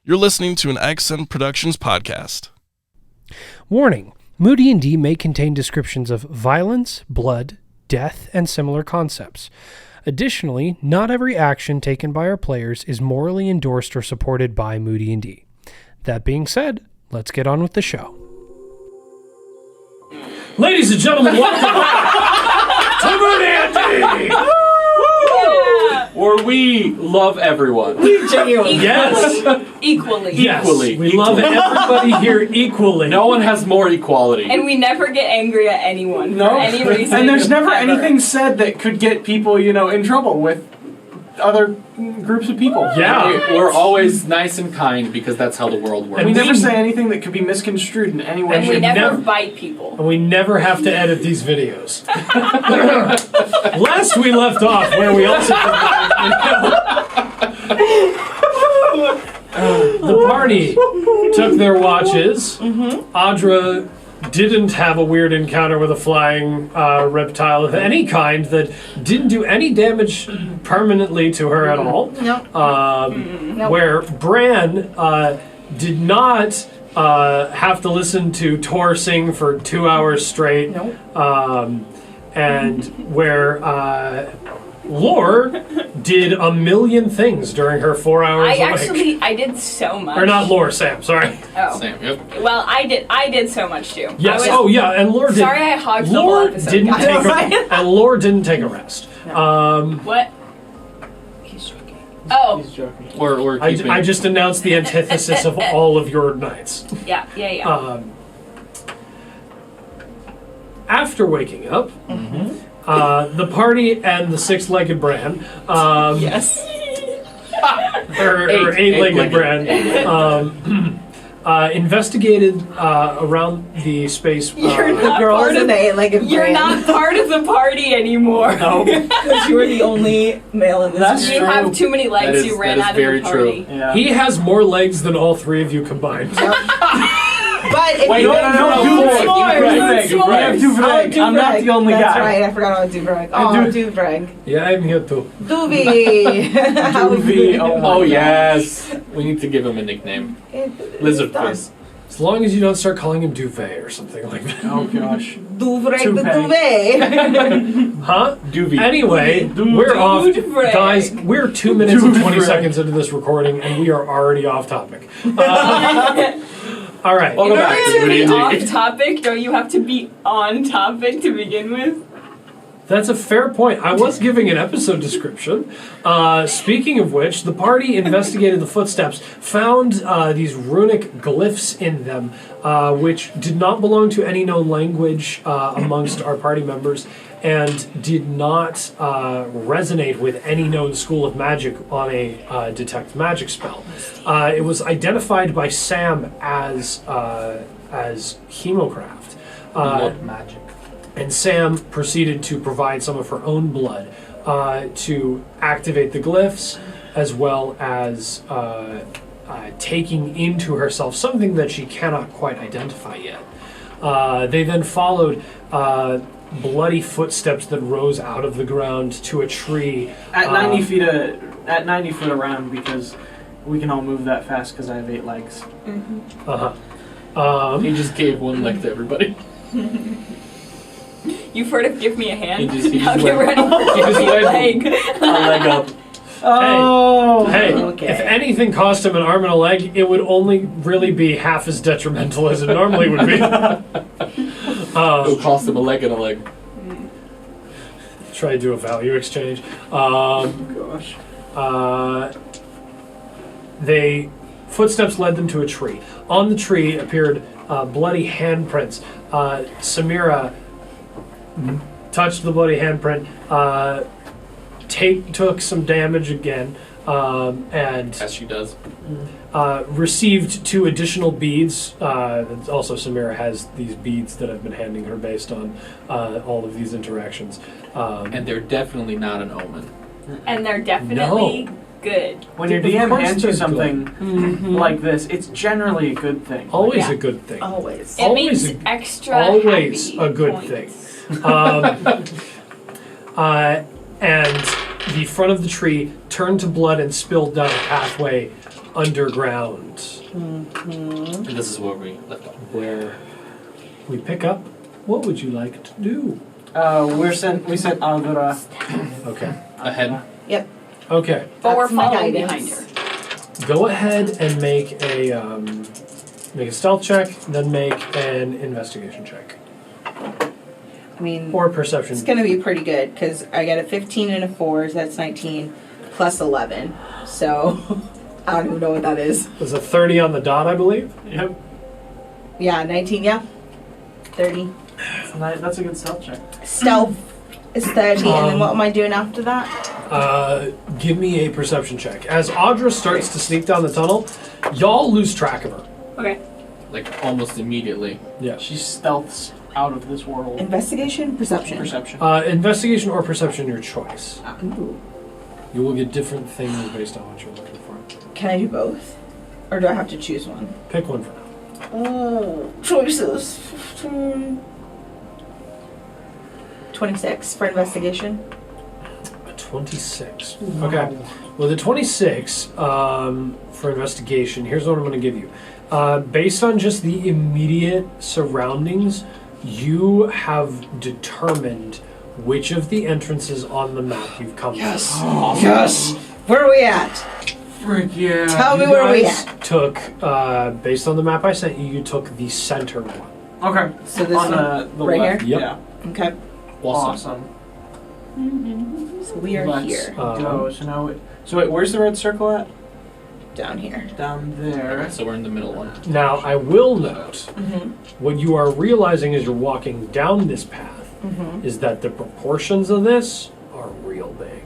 You're listening to an Accent Productions podcast. Warning: Moody&D may contain descriptions of violence, blood, death, and similar concepts. Additionally, not every action taken by our players is morally endorsed or supported by Moody&D. That being said, let's get on with the show. Ladies and gentlemen, welcome to Moody&D! Where we love everyone. Genuinely. Yes. Equally. Yes. Equally. We love everybody here equally. No one has more equality. And we never get angry at anyone for any reason. And there's never ever. anything said that could get people, in trouble with other groups of people. Yeah. We're always nice and kind because that's how the world works. And we never say anything that could be misconstrued in any way. And we shape, never never- bite people. And we never have to edit these videos. Last we left off, where we also the party took their watches. Audra didn't have a weird encounter with a flying reptile of any kind that didn't do any damage permanently to her at all. Nope. Where Bran did not have to listen to Tor sing for 2 hours straight. Nope. And where Lore did a million things during her 4 hours awake. I did so much. Or not Lore, Sam, sorry. Oh. Same, yep. Well, I did so much too. Yes, and Lore did. Sorry I hogged the whole Lore episode. didn't guys. and Lore didn't take a rest. What? He's joking. Oh, He's joking. We're keeping... I just announced the antithesis of all of your nights. yeah. After waking up, the party and the six-legged Bran, Yes. or eight-legged Bran, investigated around the space. You're not girls part of and the eight-legged You're Bran. not part of the party anymore. No. Because you were the only male in this That's group. You true. have too many legs. That is- You ran that is out very of the party. true. Yeah. He has more legs than all three of you combined. But if Wait, you no, do do more, Vreg. do I have Vreg. Vreg. I'm not the only That's guy. right, I forgot about Duvreg. Oh, Duvreg. Yeah, I'm here too. Doobie! How we Doobie, doing? oh my Oh, God. yes. We need to give him a nickname. Lizard done. face. As long as you don't start calling him Duvet or something like that. Oh, gosh. Duvreg the Toupee. Duvet. Huh? Doobie. Anyway, Dude. we're off. Dude. Guys, we're 2 minutes and Dude. 20 seconds into this recording, and we are already off topic. All right. Welcome In back order to to be Moody&D. off topic, don't you have to be on topic to begin with? That's a fair point. I was giving an episode description. Speaking of which, the party investigated the footsteps, found these runic glyphs in them, which did not belong to any known language amongst our party members, and did not resonate with any known school of magic on a detect magic spell. It was identified by Sam as hemocraft. Blood magic. And Sam proceeded to provide some of her own blood to activate the glyphs, as well as taking into herself something that she cannot quite identify yet. They then followed bloody footsteps that rose out of the ground to a tree. At 90 feet around, because we can all move that fast because I have 8 legs. He just gave one leg to everybody. You've heard of give me a hand? He just Now get went- ready for he just give me a went- leg. A leg up. Oh! Hey, Okay. if anything cost him an arm and a leg, it would only really be half as detrimental as it normally would be. It'll cost him a leg and a leg. Try to do a value exchange. Gosh. Footsteps led them to a tree. On the tree appeared bloody handprints. Samira touched the bloody handprint, took some damage again, and As she does. received 2 additional beads. Also, Samira has these beads that I've been handing her based on all of these interactions. And they're definitely not an omen. And they're definitely good. When your Of DM course hands you they're something like this, it's generally a good thing. Always Yeah. a good thing. Always. It Always means a- extra always happy a good points. thing. And the front of the tree turned to blood and spilled down a pathway underground, And this is where we left off. where we pick up. What would you like to do? We sent Alvira. Okay. Ahead. Yep. Okay. But we're That's my following guidance. behind her. Go ahead and make a stealth check, then make an investigation check I mean, or perception. it's gonna be pretty good because I got a 15 and a 4, so that's 19 plus 11. So I don't even know what that is. There's a 30 on the dot, I believe. Yep. Yeah, 19. Yeah, 30. That's a good stealth check. Stealth is 30, and then what am I doing after that? Give me a perception check. As Audra starts to sneak down the tunnel, y'all lose track of her. Okay. Like almost immediately. Yeah. She stealths out of this world. Investigation, perception. Perception. Investigation or perception, your choice. Ooh. You will get different things based on what you're looking for. Can I do both, or do I have to choose one? Pick one for now. Oh, choices. 26 for investigation. A 26. Okay. Well, the 26 for investigation, here's what I'm going to give you. Based on just the immediate surroundings, you have determined which of the entrances on the map you've come to. Yes. Where are we at? Frick yeah. Tell me You where we guys at. took, based on the map I sent you, you took the center one. Okay. So this On one, the right left. here? Yeah. okay. Awesome. So we are Let's here, go. So wait, where's the red circle at? down here. Down there. So we're in the middle one. Now, I will note, Mm-hmm. what you are realizing as you're walking down this path Mm-hmm. is that the proportions of this are real big.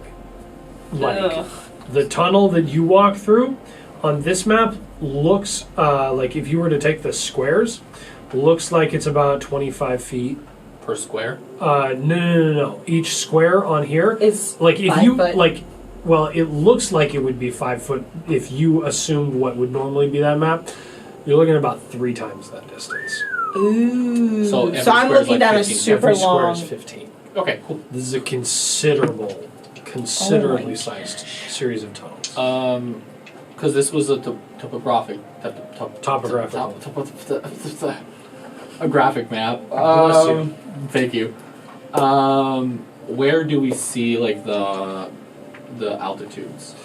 Like, Ugh. the tunnel that you walk through on this map looks like if you were to take the squares, looks like it's about 25 feet. Per square. No. Each square on here, It's like if 5 you foot. like, well, it looks like it would be 5 foot if you assumed what would normally be that map. You're looking at about 3 times that distance. Ooh. So So, every I'm square is looking like down a 15. super Every square long. is 15. Okay, cool. This is a considerably sized series of tunnels. Because this was a topographic. Topographical. A graphic map. Bless you. Thank you. Where do we see like the altitudes?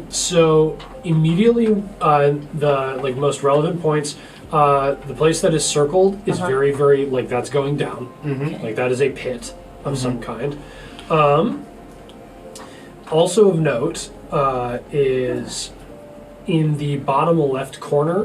So immediately, the like most relevant points, the place that is circled is very, very like that's going down. Mm-hmm. Like that is a pit of some kind. Also of note is in the bottom left corner,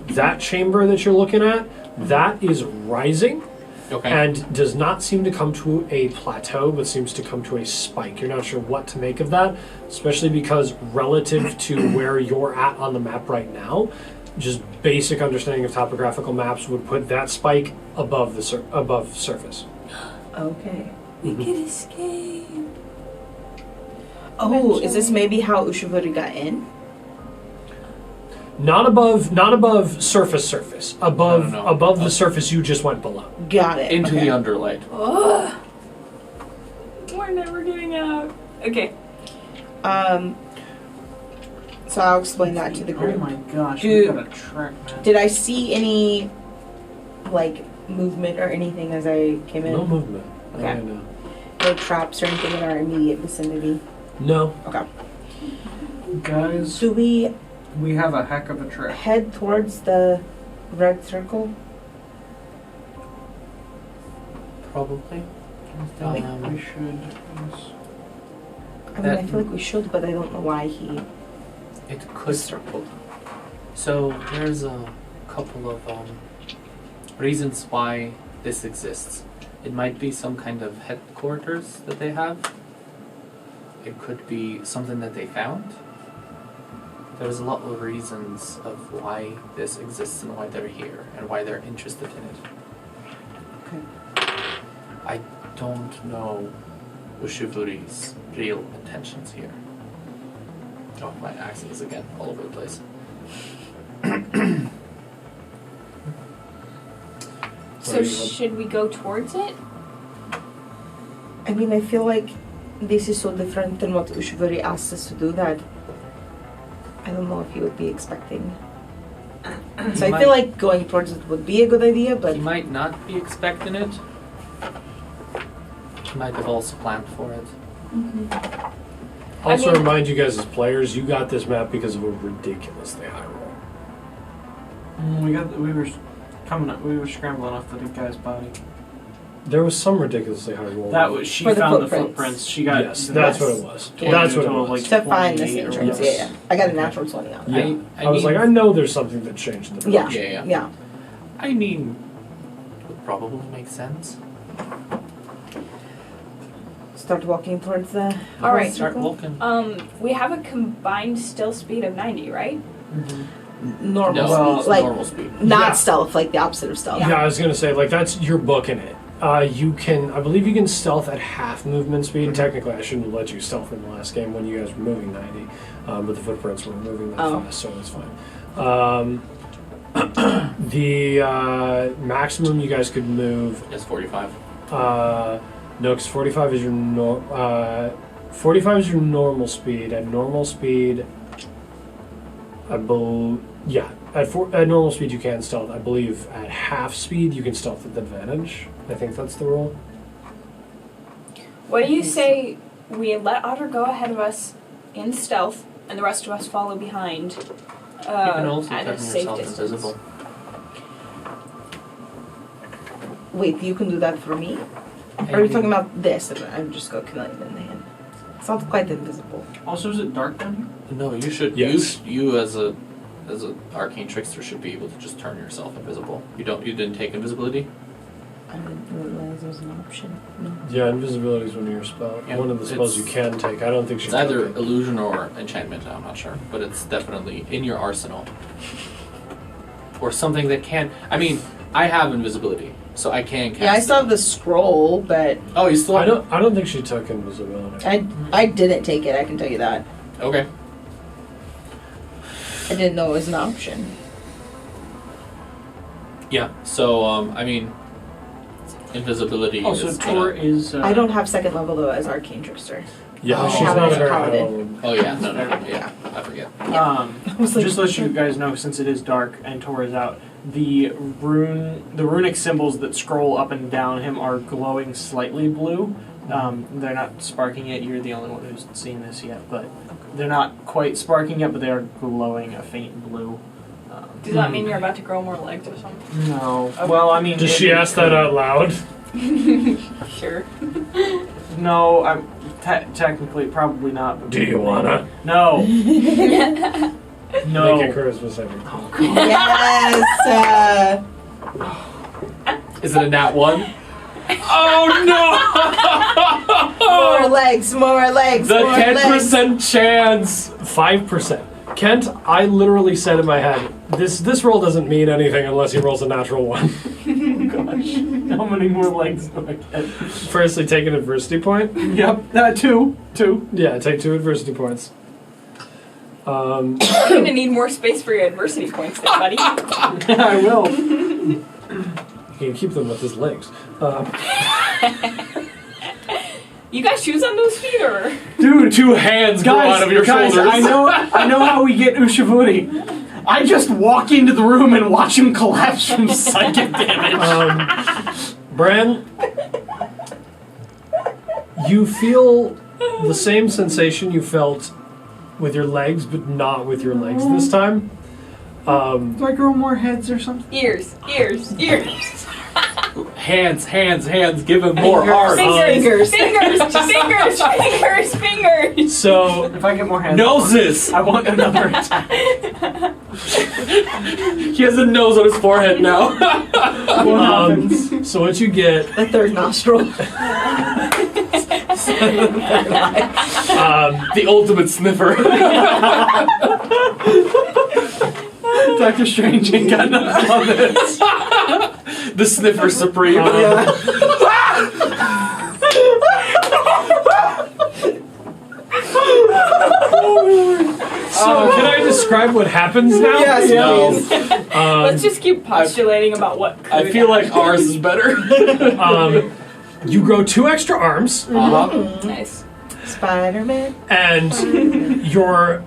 that chamber that you're looking at, that is rising. Okay. And does not seem to come to a plateau, but seems to come to a spike. You're not sure what to make of that, especially because relative to where you're at on the map right now, just basic understanding of topographical maps would put that spike above the above surface. Okay. We could escape. Oh, is this maybe how Ushiburi got in? Not above surface. Above No. above the surface you just went below. Got it. Into okay. the underlight. Ugh. We're never getting out. Okay. So I'll explain that to the Oh group. my gosh, Dude. we got a track map. Did I see any, like, movement or anything as I came in? No movement. Okay. No. No traps or anything in our immediate vicinity? No. Okay. Guys, Do we we have a heck of a trip. head towards the red circle? Probably. We should. Yes. I mean, I feel like we should, but I don't know why he... It could. So there's a couple of reasons why this exists. It might be some kind of headquarters that they have. It could be something that they found. There's a lot of reasons of why this exists and why they're here and why they're interested in it. Okay. I don't know Ushiburi's real intentions here. Oh, my accent is again all over the place. So should we go towards it? I mean, I feel like this is so different than what Ushiburi asked us to do that I don't know if he would be expecting. So I feel like going towards it would be a good idea, but He might not be expecting it. He might have also planned for it. Also, I mean- remind you guys as players, you got this map because of a ridiculously high roll. We were coming up. We were scrambling off the guy's body. There was some ridiculously high roll. That was she For the found the footprints. footprints. She got Yes, that's what it was. That's what it was. to find this 28 or entrance. whatever. Yeah. I got a natural 20 on that. Yeah. I I was mean- like, I know there's something that changed the Yeah. direction. Yeah. I mean, would probably make sense. Start walking towards the. All right. Start circle. looking. We have a combined stealth speed of 90, right? Normal No, speed, like normal speed. not Yeah. stealth, like the opposite of stealth. Yeah, I was gonna say, like, that's you're booking it. You can, I believe, you can stealth at half movement speed. Technically, I shouldn't have let you stealth in the last game when you guys were moving 90, but the footprints were moving that Oh. fast, so that's fine. The maximum you guys could move. It's 45. No, because 45 is your 45 is your normal speed. At normal speed, at normal speed you can stealth. I believe at half speed you can stealth with advantage. I think that's the rule. What do you say we let Otter go ahead of us in stealth, and the rest of us follow behind You can also at turn a safe yourself distance? invisible. Wait, you can do that for me? Or are you talking about this? I'm just going to kill it in the hand. It's not quite invisible. Also, is it dark down here? No, you should. Yes. You as a arcane trickster should be able to just turn yourself invisible. You didn't take invisibility. I didn't realize there was an option. No. Yeah, invisibility is one of your spells. Yeah, One of the spells you it's- can take. I don't think she. It's either illusion or enchantment. I'm not sure, but it's definitely in your arsenal. Or something that can. I mean, I have invisibility, so I can cast. Yeah, I still it. have the scroll, but Oh, you still. I don't think she took invisibility. I didn't take it. I can tell you that. Okay. I didn't know it was an option. Yeah. So I mean, invisibility. Also, is Tor gonna- is. I don't have second level though as arcane trickster. Yeah, Oh. she's Have it not as a very high paladin. level. Oh yeah, no, yeah, I forget. was like, Just to let you guys know, since it is dark and Tor is out, the runic symbols that scroll up and down him are glowing slightly blue. They're not sparking yet. You're the only one who's seen this yet, but they're not quite sparking yet. But they are glowing a faint blue. Does that mean you're about to grow more legs or something? No. Well, I mean, Does she ask that out loud? Sure. No, I'm technically probably not. But Do you wanna? No. No. Make a charisma saving. yes. Is it a nat 1? More legs. More legs. The more legs. 10% chance. 5%. Kent, I literally said in my head, this roll doesn't mean anything unless he rolls a natural one. Gosh. How many more legs do I get? Firstly, take an adversity point. Yep. Two. Yeah, take 2 adversity points. You're gonna need more space for your adversity points there, buddy. I will. You can keep them with his legs. You got shoes on those feet, or? Dude, 2 hands grow out of your guys, shoulders. I know how we get Ushavudi. I just walk into the room and watch him collapse from psychic damage. Bran, you feel the same sensation you felt with your legs, but not with your legs this time. Do I grow more heads or something? Ears. Hands, give him more arms. Fingers. So, If I get more heads, Noses! I want another attack. He has a nose on his forehead now. so what you get, The third nostril. The ultimate sniffer. Dr. Strange ain't got nothing on this. The sniffer supreme. so can I describe what happens now? Yes, No. please. Let's just keep postulating about what could I feel like happen. ours is better. You grow 2 extra arms, Nice. Spider-Man. and your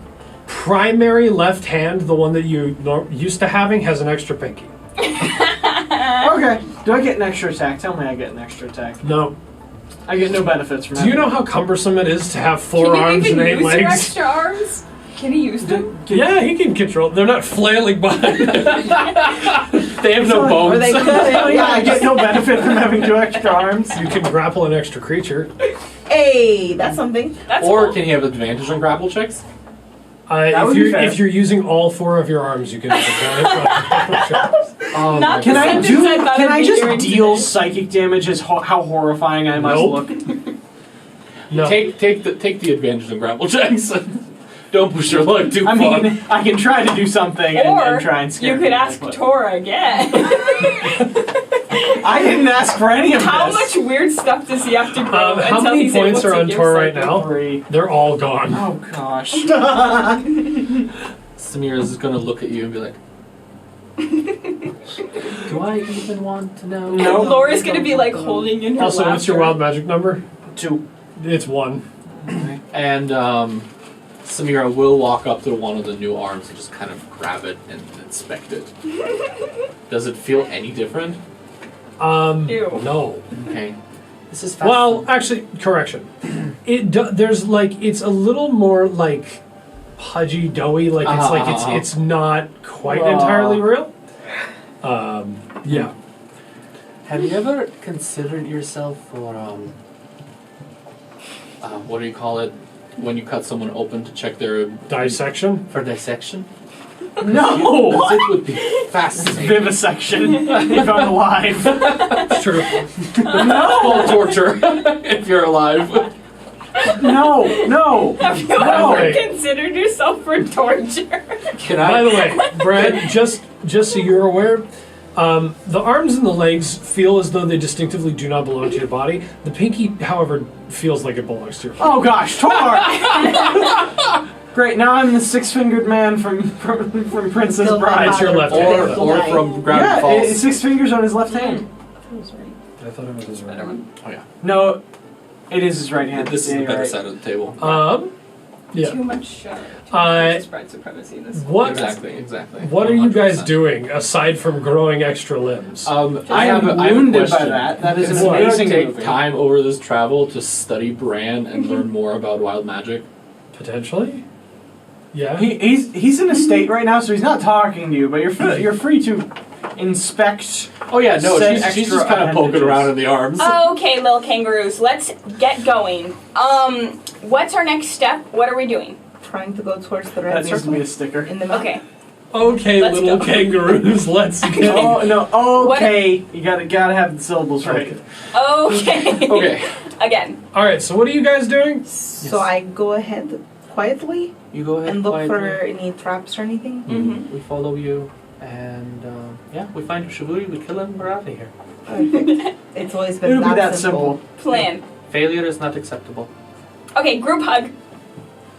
primary left hand, the one that you used to having, has an extra pinky. Okay. Do I get an extra attack? Tell me I get an extra attack. No. I get no benefits from that. Do you know how cumbersome it is to have 4 arms Can and you 8 even use your legs? extra arms? Can he use them? Yeah, he can control. They're not flailing behind. They have no Or bones. they could. Yeah, I get no benefit from having 2 extra arms. You can grapple an extra creature. Hey, that's something. That's Or cool. can he have advantage on grapple checks? That would be fair. If you're using all 4 of your arms, you can have advantage on grapple checks. Oh, Not my Can I Sentence do? I thought Can I'd I be just hearing deal today. psychic damage as how horrifying I must Nope. look? No. Take the advantage on grapple checks. Don't push your luck too I far. mean, I can try to do something Or and try and scare you could people, ask but- Tora again. I didn't ask for any of How this. much weird stuff does he have to grow How until many he's points able are to on give Tor right psychic? now? 3. They're all gone. Oh gosh. Samir is going to look at you and be like, do I even want to know? No. Laura's gonna be like holding in her Also, what's your wild magic number? 2. It's 1. And Samira will walk up to one of the new arms and just kind of grab it and inspect it. Does it feel any different? Ew. No. Okay. This is Well, actually, correction. There's like it's a little more like pudgy, doughy. Like it's like it's not quite entirely real. Yeah. Have you ever considered yourself for what do you call it? When you cut someone open to check their Dissection. for dissection? No. Because it would be fascinating. Vivisection. If I'm alive. It's true. Full torture if you're alive. No. Have you No. ever considered yourself for torture? Can By the way, Brad, just so you're aware, the arms and the legs feel as though they distinctively do not belong to your body. The pinky, however, feels like it belongs to your body. Oh gosh, Tor! Great, now I'm the 6-fingered man from Princess Still Bride. It's your left hand. or from Gravity Yeah, Falls. 6 fingers on his left hand. I thought it was his right hand. Oh yeah. No, it is his right hand. This is Yeah, the better right. side of the table. Yeah. Too much spread supremacy in this. What? Exactly. What are you guys 100%. doing aside from growing extra limbs? I am a wounded by question. that. That is an Can Samira amazing take movie. time over this travel to study Bran and learn more about wild magic? Potentially. Yeah. He's in a state right now, so he's not talking to you, but you're free to inspect. Oh yeah, no, Set she's extra just kind of poking appendages. around in the arms. Okay, little kangaroos, let's get going. What's our next step? What are we doing? Trying to go towards the red That needs to circle be a sticker. in the map. Okay. Okay, Let's little go. kangaroos, let's go. Oh no. Okay, you gotta have the syllables right. Okay. Okay. Again. All right, so what are you guys doing? So I go ahead quietly You go ahead and look quietly. for any traps or anything. Mm-hmm. We follow you, and we find Shavuri, we kill him, we're out of here. Perfect. It's always been It'll be that, that simple. simple. Plan. Failure is not acceptable. Okay, group hug.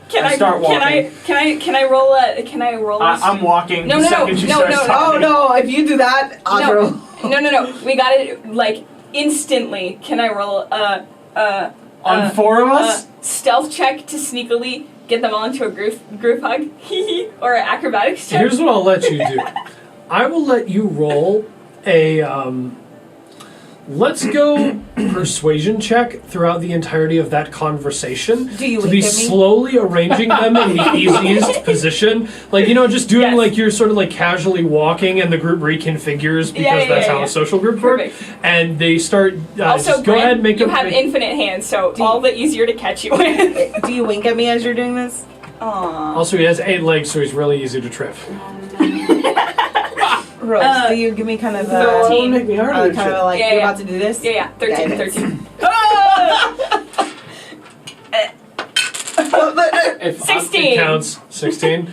Can I start Can I roll a? Can I roll? I'm walking. No, the no, no, second she no, starts no, no. Oh talking. no! If you do that, I'll No. roll. No. We got it like instantly. Can I roll On 4 of us? stealth check to sneakily get them all into a group hug? Or an acrobatics check? Here's what I'll let you do. I will let you roll a let's go persuasion check throughout the entirety of that conversation. Do you to wink be at me? slowly arranging them in the easiest position. Like, just doing Yes. like you're sort of like casually walking and the group reconfigures because that's how yeah. social groups Perfect. work. And they start Also, just go Bran, ahead and make you a have infinite hands, so all the easier to catch you with. Do you wink at me as you're doing this? Aww. Also, he has 8 legs, so he's really easy to trip. Rose, do you give me kind of a, 13. Make me harder. kind of like Yeah, you're yeah. about to do this? Yeah, 13, Guidance. 13. Ah! If 16. It counts. 16.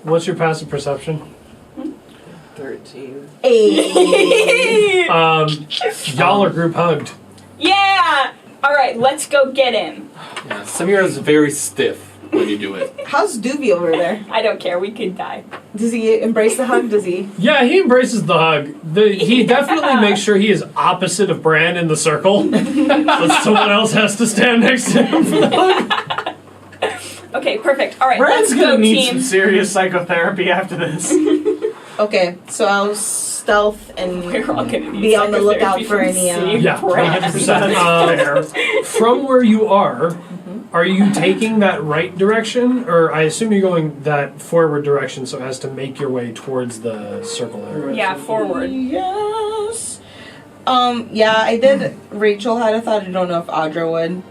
What's your passive perception? 13. Hey. Y'all are group hugged. Yeah! Alright, let's go get him. Yeah, Samira is very stiff when you do it. How's Doobie over there? I don't care, we could die. Does he embrace the hug? Does he? Yeah, he embraces the hug. He definitely makes sure he is opposite of Bran in the circle. But someone else has to stand next to him for the hug. Okay, Okay, perfect. All right, Bran's let's gonna go, need some team. serious psychotherapy after this. Okay, so I'll stealth and We're all gonna need be on the lookout psychotherapy for from any. seeing Yeah, Bran. 100%. From where you are you taking that right direction, or I assume you're going that forward direction so as to make your way towards the circle area? Yeah, forward. Yes. Yeah, I did. Rachel had a thought. I don't know if Audra would,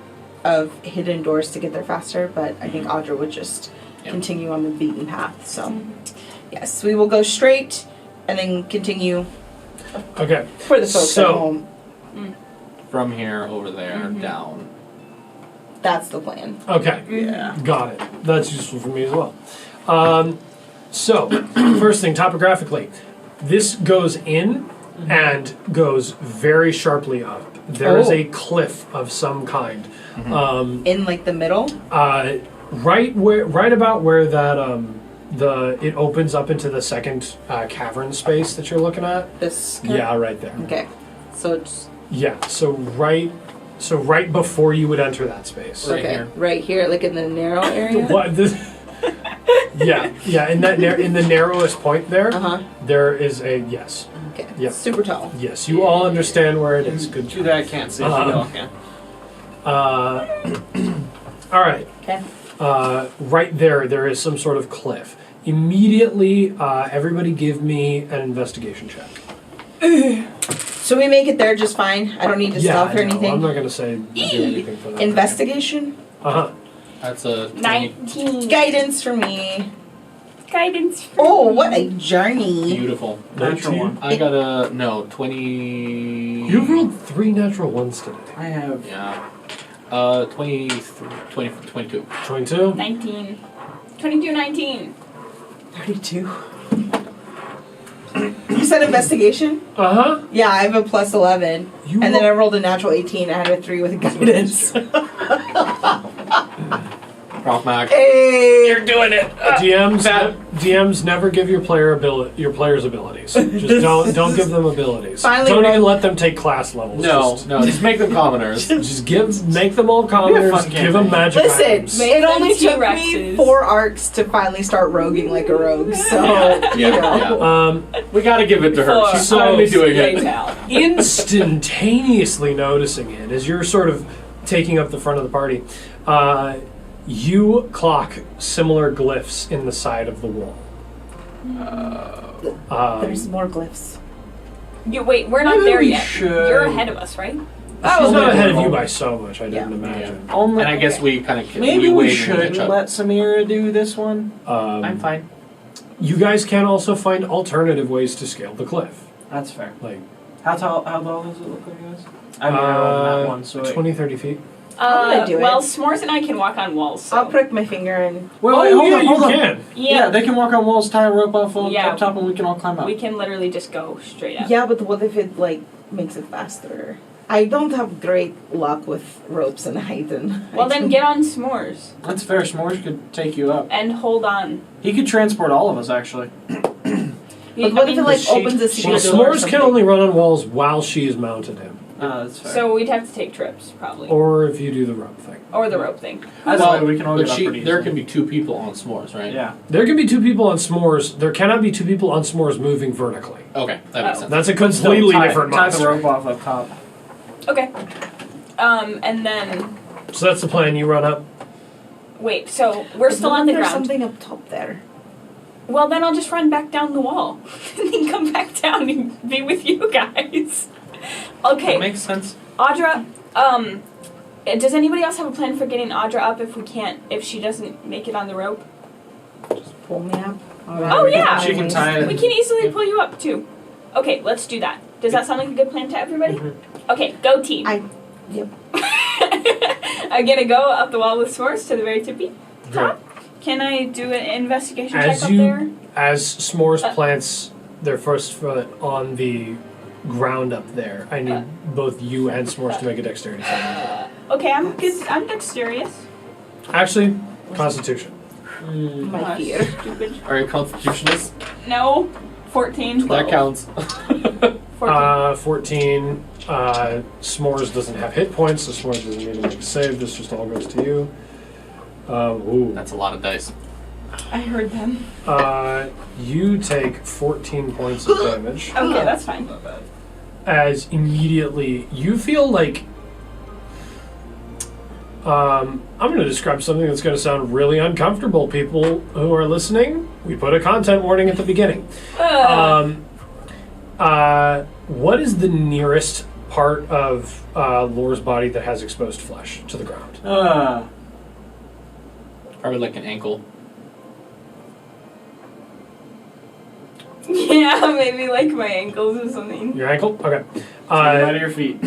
of hidden doors to get there faster, but I think Audra would just continue on the beaten path. So, yes, we will go straight and then continue Okay. for the folks So- at home. From here over there down. That's the plan. Okay. Yeah. Got it. That's useful for me as well. So, first thing, topographically, this goes in and goes very sharply up. There is Oh. a cliff of some kind. In like the middle. Right about where that it opens up into the second cavern space that you're looking at. This. Yeah, right there. Okay. So it's Yeah, so right before you would enter that space. Right okay. here. Right here, like in the narrow area. What? Yeah. In the narrowest point there, Uh huh. there is a yes. Okay. Yep. Super tall. Yes, you all understand where it is. Good You job. that can't see. Uh-huh. Okay. All right. Okay. Right there is some sort of cliff. Immediately, everybody give me an investigation check. So we make it there just fine. I don't need to stealth or I know. anything. I'm not going to say do anything for that. Investigation. Uh-huh. That's a 20. 19. Guidance for me. Guidance. for Oh, me. what a journey. Beautiful. Natural one. I got a 20. You've rolled 3 natural ones today. I have. Yeah. 22. 22? 19. 22, 19. 32. You said investigation? Uh-huh. Yeah, I have a plus 11. You And then I rolled a natural 18. I had a 3 with guidance. Ralph Mac. Hey! doing it. DMs never give your players abilities. Just don't give them abilities. Finally, don't Ron- even let them take class levels. Just make them commoners. Just make them all commoners. fun Give them campaign. magic Listen, items. it only them took me T-Rexes. 4 arcs to finally start roguing like a rogue, so, you know. We gotta give it to her. She's So- finally doing it. Instantaneously noticing it as you're sort of taking up the front of the party, you clock similar glyphs in the side of the wall. There's more glyphs. Wait, we're not Maybe there we yet. should- You're ahead of us, right? She's not ahead of you by so much, I didn't Yeah. imagine. Only, And I guess we kind of maybe we wait and should catch up. let Samira do this one. I'm fine. You guys can also find alternative ways to scale the cliff. That's fair. Like, How tall does it look like, guys? I mean, I rolled that one, so 20, 30 feet. I'm gonna do it. Well, S'mores and I can walk on walls. So. I'll prick my finger and... Wait, Oh, hold yeah, on, hold you on. can. Yeah, they can walk on walls, tie a rope off Yeah. up top, and we can all climb up. We can literally just go straight up. Yeah, but what if it, like, makes it faster? I don't have great luck with ropes and height and... Well, then get on S'mores That's fair. S'mores could take you up. and hold on. He could transport all of us, actually. But what if it, like, she- opens a she secret does- door or S'mores can something? only run on walls while she is mounted him. That's fair. So we'd have to take trips, probably. Or if you do the rope thing. Or the rope thing. Either way, we can all but get up pretty there easily. can be 2 people on s'mores, right? Yeah. There can be 2 people on s'mores. There cannot be 2 people on s'mores moving vertically. Okay, that makes Oh. sense. That's a completely tie, different tie the monster. rope off up top. Okay. And then... So that's the plan. You run up. Wait, so we're still What on if the there's ground. something up top there. Well, then I'll just run back down the wall. And then come back down and be with you guys. Okay. That makes sense. Audra, does anybody else have a plan for getting Audra up if she doesn't make it on the rope? Pull me up. Oh, yeah. She can tie it. We can easily pull you up, too. Okay, let's do that. Does that sound like a good plan to everybody? Okay, go team. Yep. I'm gonna go up the wall with S'mores to the very tippy top. Can I do an investigation check up there? As s'mores plants their first foot on the ground up there, I need both you and s'mores to make a dexterity saving Okay, I'm good. I'm dexterous. throw. Actually, Constitution. My fear. Stupid. Are you constitutionist? No. 14. That counts. 14. 14. S'mores doesn't have hit points, so s'mores doesn't need to make a save. This just all goes to you. Ooh. That's a lot of dice. I heard them. You take 14 points of damage. Okay, that's fine. Not bad. As immediately you feel like I'm going to describe something that's going to sound really uncomfortable. People who are listening, we put a content warning at the beginning. What is the nearest part of Lore's body that has exposed flesh to the ground? Probably like an ankle. Yeah, maybe like my ankles or something. Your ankle? Okay. Get out of your feet.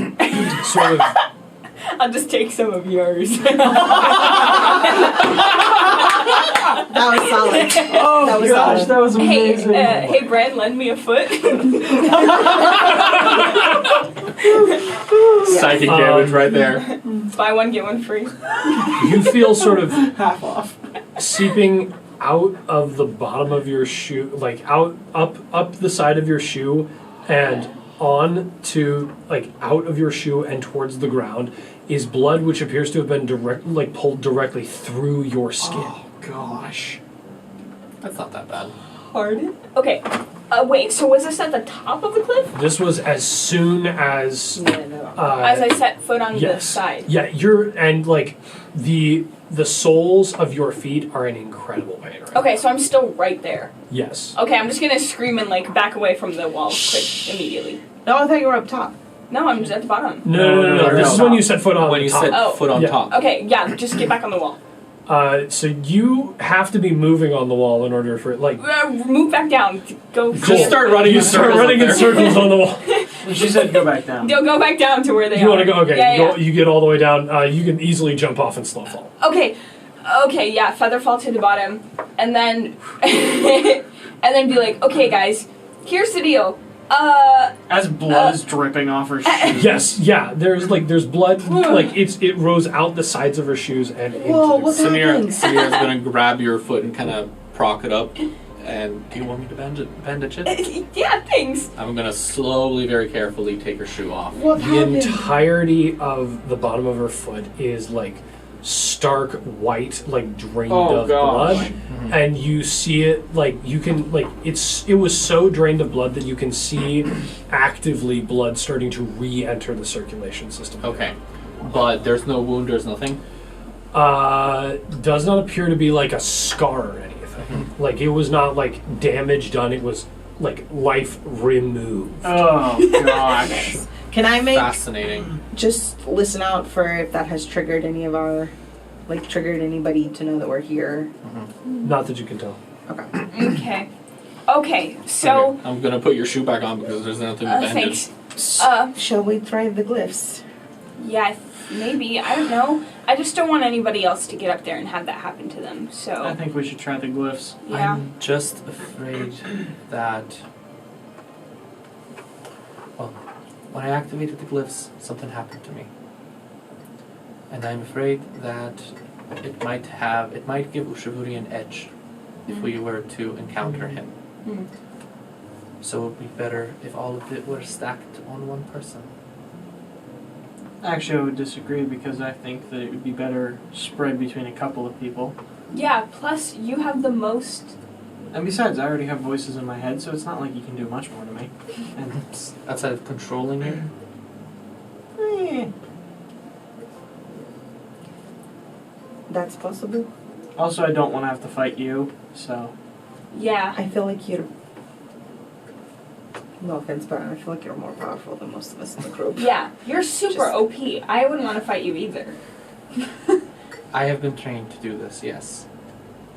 Sort of. I'll just take some of yours. That was solid. Oh That was gosh, solid. that was Hey, amazing. hey, Bran, lend me a foot. Psychic damage right there. Buy one, get one free. You feel sort of Half off. seeping out of the bottom of your shoe, like up the side of your shoe, and on to out of your shoe and towards the ground is blood, which appears to have been pulled directly through your skin. Oh gosh. That's not that bad. Pardon? Okay. Wait, so was this at the top of the cliff? This was as soon as As I set foot on the yes, side. yeah, the soles of your feet are in incredible pain right now. Okay, so I'm still right there. Yes. Okay, I'm just gonna scream and back away from the wall quick immediately. No, I thought you were up top. No, I'm just at the bottom. No. This is when you set foot on When the you top. set Oh. foot on Yeah. top. Okay, yeah, just get back on the wall. So you have to be moving on the wall in order for Move back down. Go. Just start running you in start circles running up in there. circles on the wall. She said go back down. They'll go back down to where they You are. want to go? Okay, Yeah. you get all the way down. You can easily jump off and slow fall. Okay, yeah, feather fall to the bottom, and then and then be like, okay, guys, here's the deal. As blood is dripping off her shoes. Yes, yeah. There's blood. It rose out the sides of her shoes and into Whoa, the what's Samira's gonna grab your foot and kind of prop it up. And do you want me to bandage it? Yeah, thanks. I'm gonna slowly, very carefully take her shoe off. What The happened? entirety of the bottom of her foot is stark white, drained of blood, and you see it you can it was so drained of blood that you can see actively blood starting to re-enter the circulation system. Okay, but there's no wound. There's nothing. Does not appear to be a scar or anything. It was not damage done. It was life removed. Oh gosh. Can I make Fascinating. just listen out for if that has triggered any of our, triggered anybody to know that we're here? Not that you can tell. Okay. Okay, so Okay, I'm gonna put your shoe back on because there's nothing to bandage. thanks. Shall we try the glyphs? Yeah, maybe. I don't know. I just don't want anybody else to get up there and have that happen to them. I So think we should try the glyphs. yeah. I'm just afraid that. Well, when I activated the glyphs, something happened to me. And I'm afraid that it might give Ushaburi an edge if we were to encounter him. Mm. So it would be better if all of it were stacked on one person. Actually, I would disagree because I think that it would be better spread between a couple of people. Yeah, plus you have the most. And besides, I already have voices in my head, so it's not like you can do much more to me. And Outside of controlling it, That's possible. also, I don't want to have to fight you, so. Yeah. I feel like you're. No offense, but I feel like you're more powerful than most of us in the group. Yeah, you're super Just- OP. I wouldn't want to fight you either. I have been trained to do this, yes.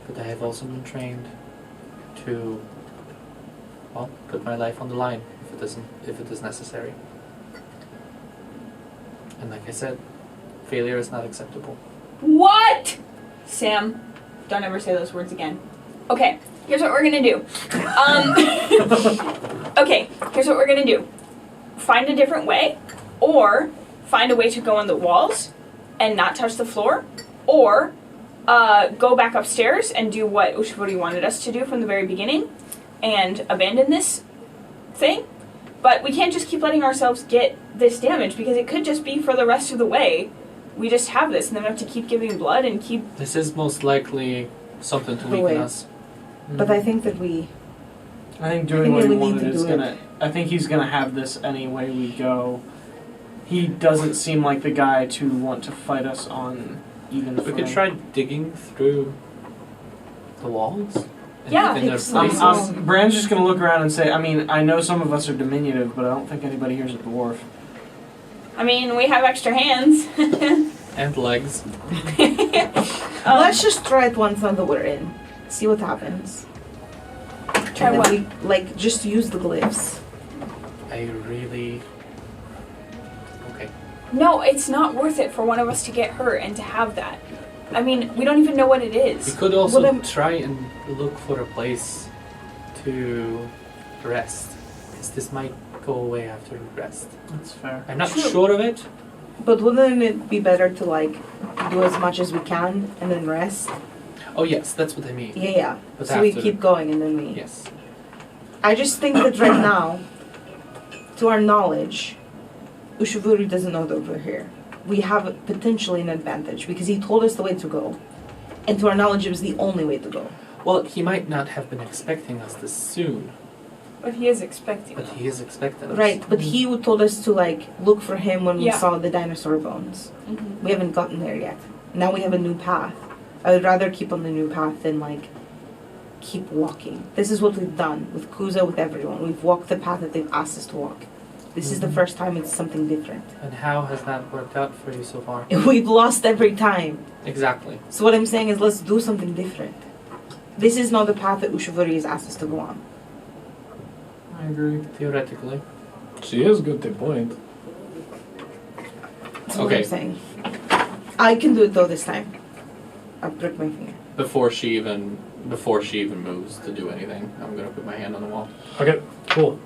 But I have also been trained to, well, put my life on the line if it is necessary. And like I said, failure is not acceptable. What? Sam, don't ever say those words again. Okay, here's what we're gonna do. Okay, here's what we're gonna do. Find a different way, or find a way to go on the walls and not touch the floor, or go back upstairs and do what Ushibori wanted us to do from the very beginning and abandon this thing. But we can't just keep letting ourselves get this damage because it could just be for the rest of the way we just have this, and then we have to keep giving blood and keep. This is most likely something to Oh, weaken wait. us. But I think that we. I think I doing think what he we need wanted to is do gonna. I think he's gonna have this any way we go. He doesn't seem like the guy to want to fight us on even. We could footing. try digging through the walls. And Yeah, in their it's- places. Bran's just gonna look around and say, I mean, I know some of us are diminutive, but I don't think anybody here's a dwarf. I mean, we have extra hands. And legs. Let's just try it once now that we're in. See what happens. Try And what? then we, just use the glyphs. I really. Okay. No, it's not worth it for one of us to get hurt and to have that. I mean, we don't even know what it We is. could also Well, then- try and look for a place to rest. Because this might go away after we rest. That's fair. I'm not True. sure of it. But wouldn't it be better to do as much as we can and then rest? Oh, yes, that's what I mean. Yeah. But So we after- keep going and then we. Yes. I just think that right now, to our knowledge, Ushivuri doesn't know that we're here. We have potentially an advantage because he told us the way to go. And to our knowledge, it was the only way to go. Well, he might not have been expecting us this soon, But he is expecting. but he is expecting us. Right, but he told us to look for him when we Yeah. saw the dinosaur bones. Mhm. We haven't gotten there yet. Now we have a new path. I would rather keep on the new path than keep walking. This is what we've done with Kuza, with everyone. We've walked the path that they've asked us to walk. This is the first time it's something different. And how has that worked out for you so far? We've lost every time. Exactly. So what I'm saying is let's do something different. This is not the path that Ushivuri has asked us to go on. I agree. Theoretically. She is good to point. That's what Okay. I'm saying. I can do it though this time. I'll prick my finger. Before she even moves to do anything, I'm gonna put my hand on the wall. Okay, cool.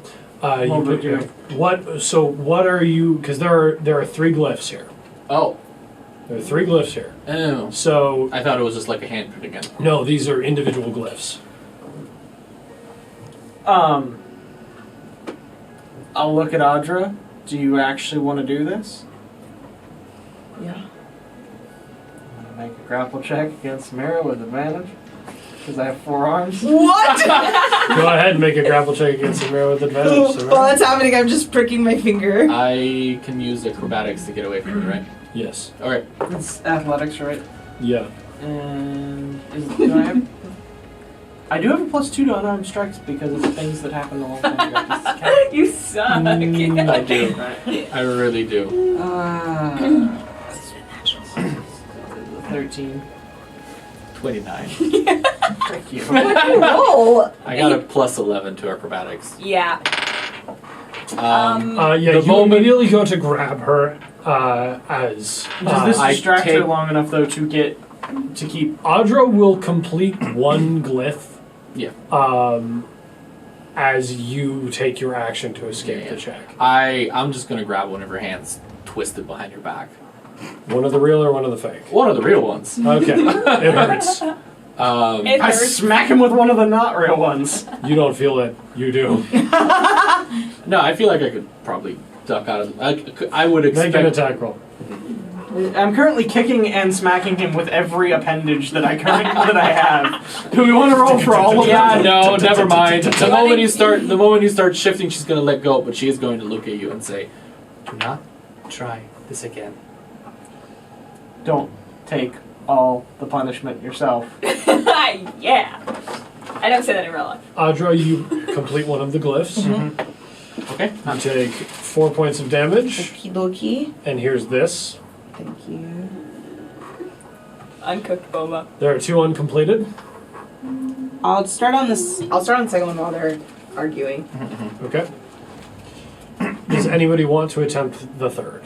You Well, put but your, what? So what are you? Because there are 3 glyphs here. Oh, There are 3 glyphs here. oh! So I thought it was just like a handprint again. no, these are individual glyphs. I'll look at Audra. Do you actually want to do this? Yeah. I'm gonna make a grapple check against Mira with advantage. Because I have 4 arms. What? Go ahead and make a grapple check against Samara with advantage. Samara. While that's happening, I'm just pricking my finger. I can use acrobatics to get away from you, right? Yes. Okay. It's athletics, right? Yeah. And I do have a +2 to unarmed strikes because of things that happened a long time ago. You suck. I do. Right. I really do. 13. 29. Thank you. Roll. I got a +11 to acrobatics. Yeah. Yeah. The You moment- immediately go to grab her as Does this I distract her take- long enough, though, to keep... Audra will complete one glyph. Yeah. As you take your action to escape Yeah. the check. I'm just gonna grab one of her hands twisted behind her back. One of the real or one of the fake? One of the real ones. Okay. It hurts. It I hurts. smack him with one of the not real ones. You don't feel it. You do. No, I feel like I could probably duck out of. I would Make an expect. attack roll. I'm currently kicking and smacking him with every appendage that I have. Do we want to roll for all of Yeah, them? no, never mind. The moment you start shifting, she's gonna let go, but she is going to look at you and say, Do not try this again. Don't take all the punishment yourself. Yeah. I don't say that in real life. Audra, you complete one of the glyphs. "Okay." You take 4 points of damage. Okie dokie. And here's this. Thank you. Uncooked boba. There are 2 uncompleted. I'll start on the second one while they're arguing. Okay. Does anybody want to attempt the third?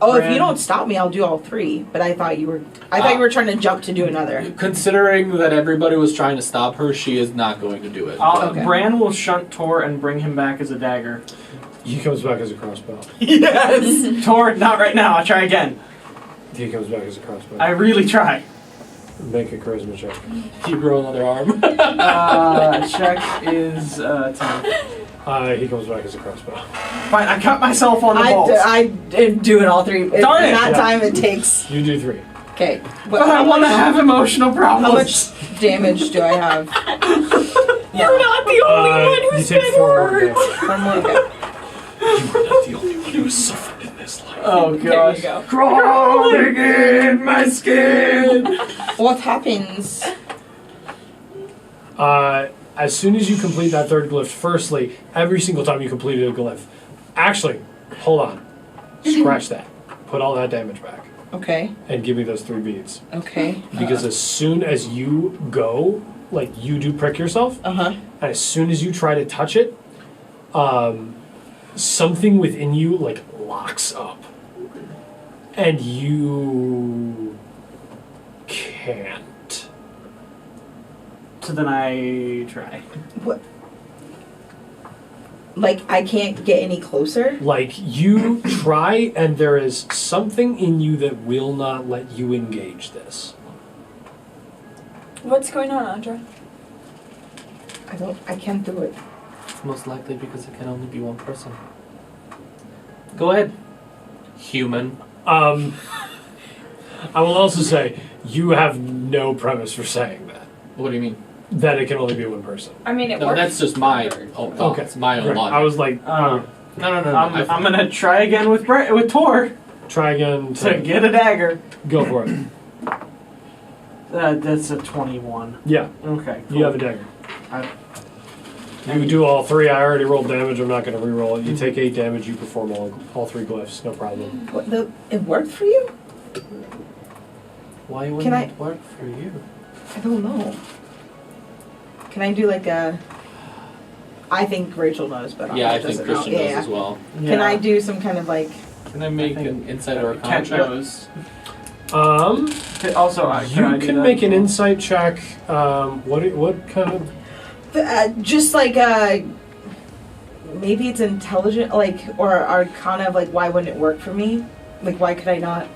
Oh, if you don't stop me, I'll do all 3. But I thought you were trying to jump to do another. Considering that everybody was trying to stop her, she is not going to do it. Okay. Bran will shunt Tor and bring him back as a dagger. He comes back as a crossbow. Yes! Tor, not right now. I'll try again. He comes back as a crossbow. I really try. Make a charisma check. You grow another arm. Check is 10. He comes back as a crossbow. Fine, I cut myself on the balls. I am doing all three. Darn it! That Yeah. time it takes. You do 3. Okay. But I want to have emotional problems. How much damage do I have? You're not the only one You who's take been 4 more hurt. damage. One more. Okay. You are not the only one who has suffered in this life. Oh There gosh. you go. Crawling in my skin. What happens? As soon as you complete that 3rd glyph, firstly, every single time you completed a glyph. Actually, hold on. Scratch that. Put all that damage back. Okay. And give me those 3 beads. Okay. Because as soon as you go, like you do prick yourself, Uh-huh. and as soon as you try to touch it, something within you like locks up. And you can't. So then I try. What? Like, I can't get any closer? Like, you try, and there is something in you that will not let you engage this. What's going on, Audra? I can't do it. It's most likely because it can only be one person. Go ahead. Human. I will also say, you have no premise for saying that. What do you mean? That it can only be one person. I mean, it No, works. that's just my own thoughts. Okay. My own Right. logic. I was like, No. I'm I'm gonna try again with with Tor try again to to get a dagger. go for it. That's a 21. Yeah, Okay. Cool. you have a dagger. I- You do all 3. I already rolled damage. I'm not going to re-roll it. You take 8 damage. You perform all 3 glyphs. No problem. What, it worked for you? Why wouldn't Can I- it work for you? I don't know. Can I do like a... I think Rachel knows, but yeah, I Audra think doesn't Christian know. knows Yeah, as well. yeah. Can I do some kind of like... Can I make think an insight or a con Cat check? knows. Um, Also, you can make an insight check. What kind of? just like maybe it's intelligent, like, or kind of like, why wouldn't it work for me? Like, why could I not?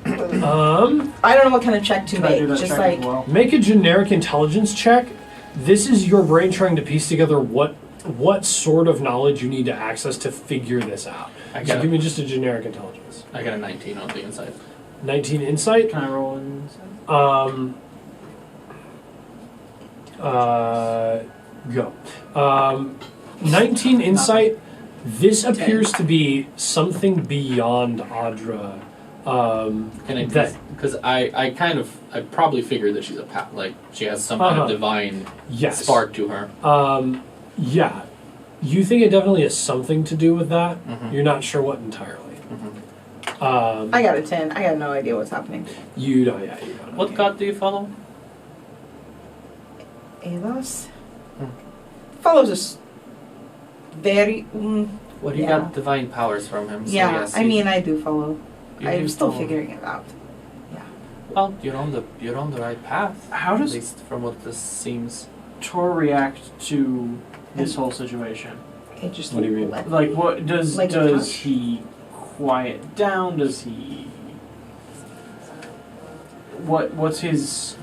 I don't know what kind of check to Can I make. do that Just check like as well? Make a generic intelligence check. This is your brain trying to piece together what sort of knowledge you need to access to figure this out. I So got give me just a generic intelligence. I got a 19 on the inside. 19 insight. Can I roll in? Go. 19 insight. This appears to be something beyond Audra. Can I? That Because I probably figured that she's like she has some kind of divine yes. spark to her. Yeah. You think it definitely has something to do with that. Mhm. You're not sure what entirely. I got a 10. I got no idea what's happening. You don't. Yeah. You don't. What god do you follow? Alos follows us very. Well, you Yeah. got divine powers from him. So Yeah, yes, I mean, I do follow. you I'm do still follow. figuring it out. Well, you're on the right path. How At does least from what this seems. Tor react to this whole situation? It just What do you mean? Like, what does Like a does touch? he quiet down? Does he? What's his?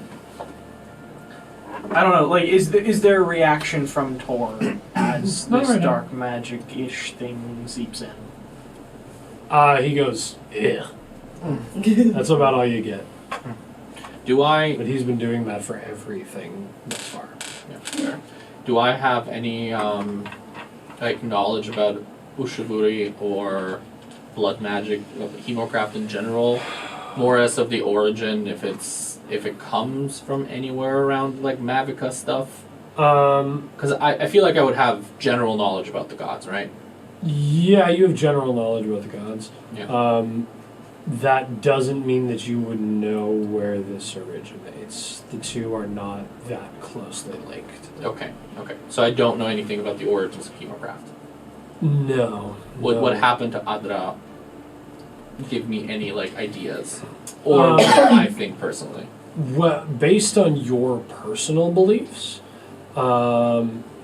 I don't know. Like, is there a reaction from Tor as Not this right now. dark magic-ish thing seeps in? He goes, "Ugh." That's about all you get. Do I? But he's been doing that for everything thus far. Yeah, fair. Do I have any like knowledge about Ushaburi or blood magic, hemocraft in general? More as of the origin, if it comes from anywhere around like Mavica stuff. Because I feel like I would have general knowledge about the gods, right? Yeah, you have general knowledge about the gods. Yeah. That doesn't mean that you would know where this originates. The two are not that closely linked. Okay. So I don't know anything about the origins of hemocraft. No. What happened to Adra? Give me any like ideas, or what I think personally. Well, based on your personal beliefs,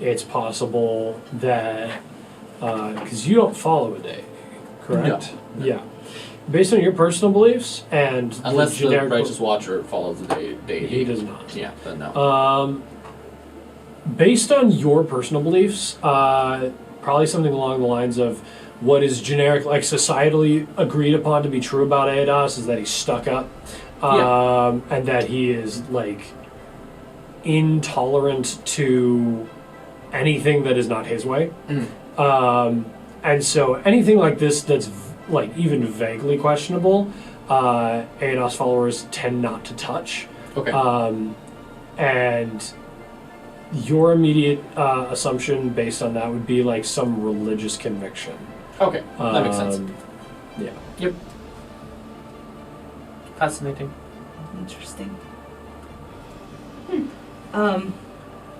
it's possible that because you don't follow a day, correct? No. Yeah. Based on your personal beliefs and Unless the generic the Righteous Watcher follows the deity. he does not. Yeah, then no. Based on your personal beliefs, probably something along the lines of what is generic, like societally agreed upon to be true about Aedos is that he's stuck up, and that he is like intolerant to anything that is not his way. And so anything like this that's like even vaguely questionable, Aedos followers tend not to touch. Okay. And your immediate assumption based on that would be like some religious conviction. Okay. That makes sense. Yeah. Yep. Fascinating. Interesting.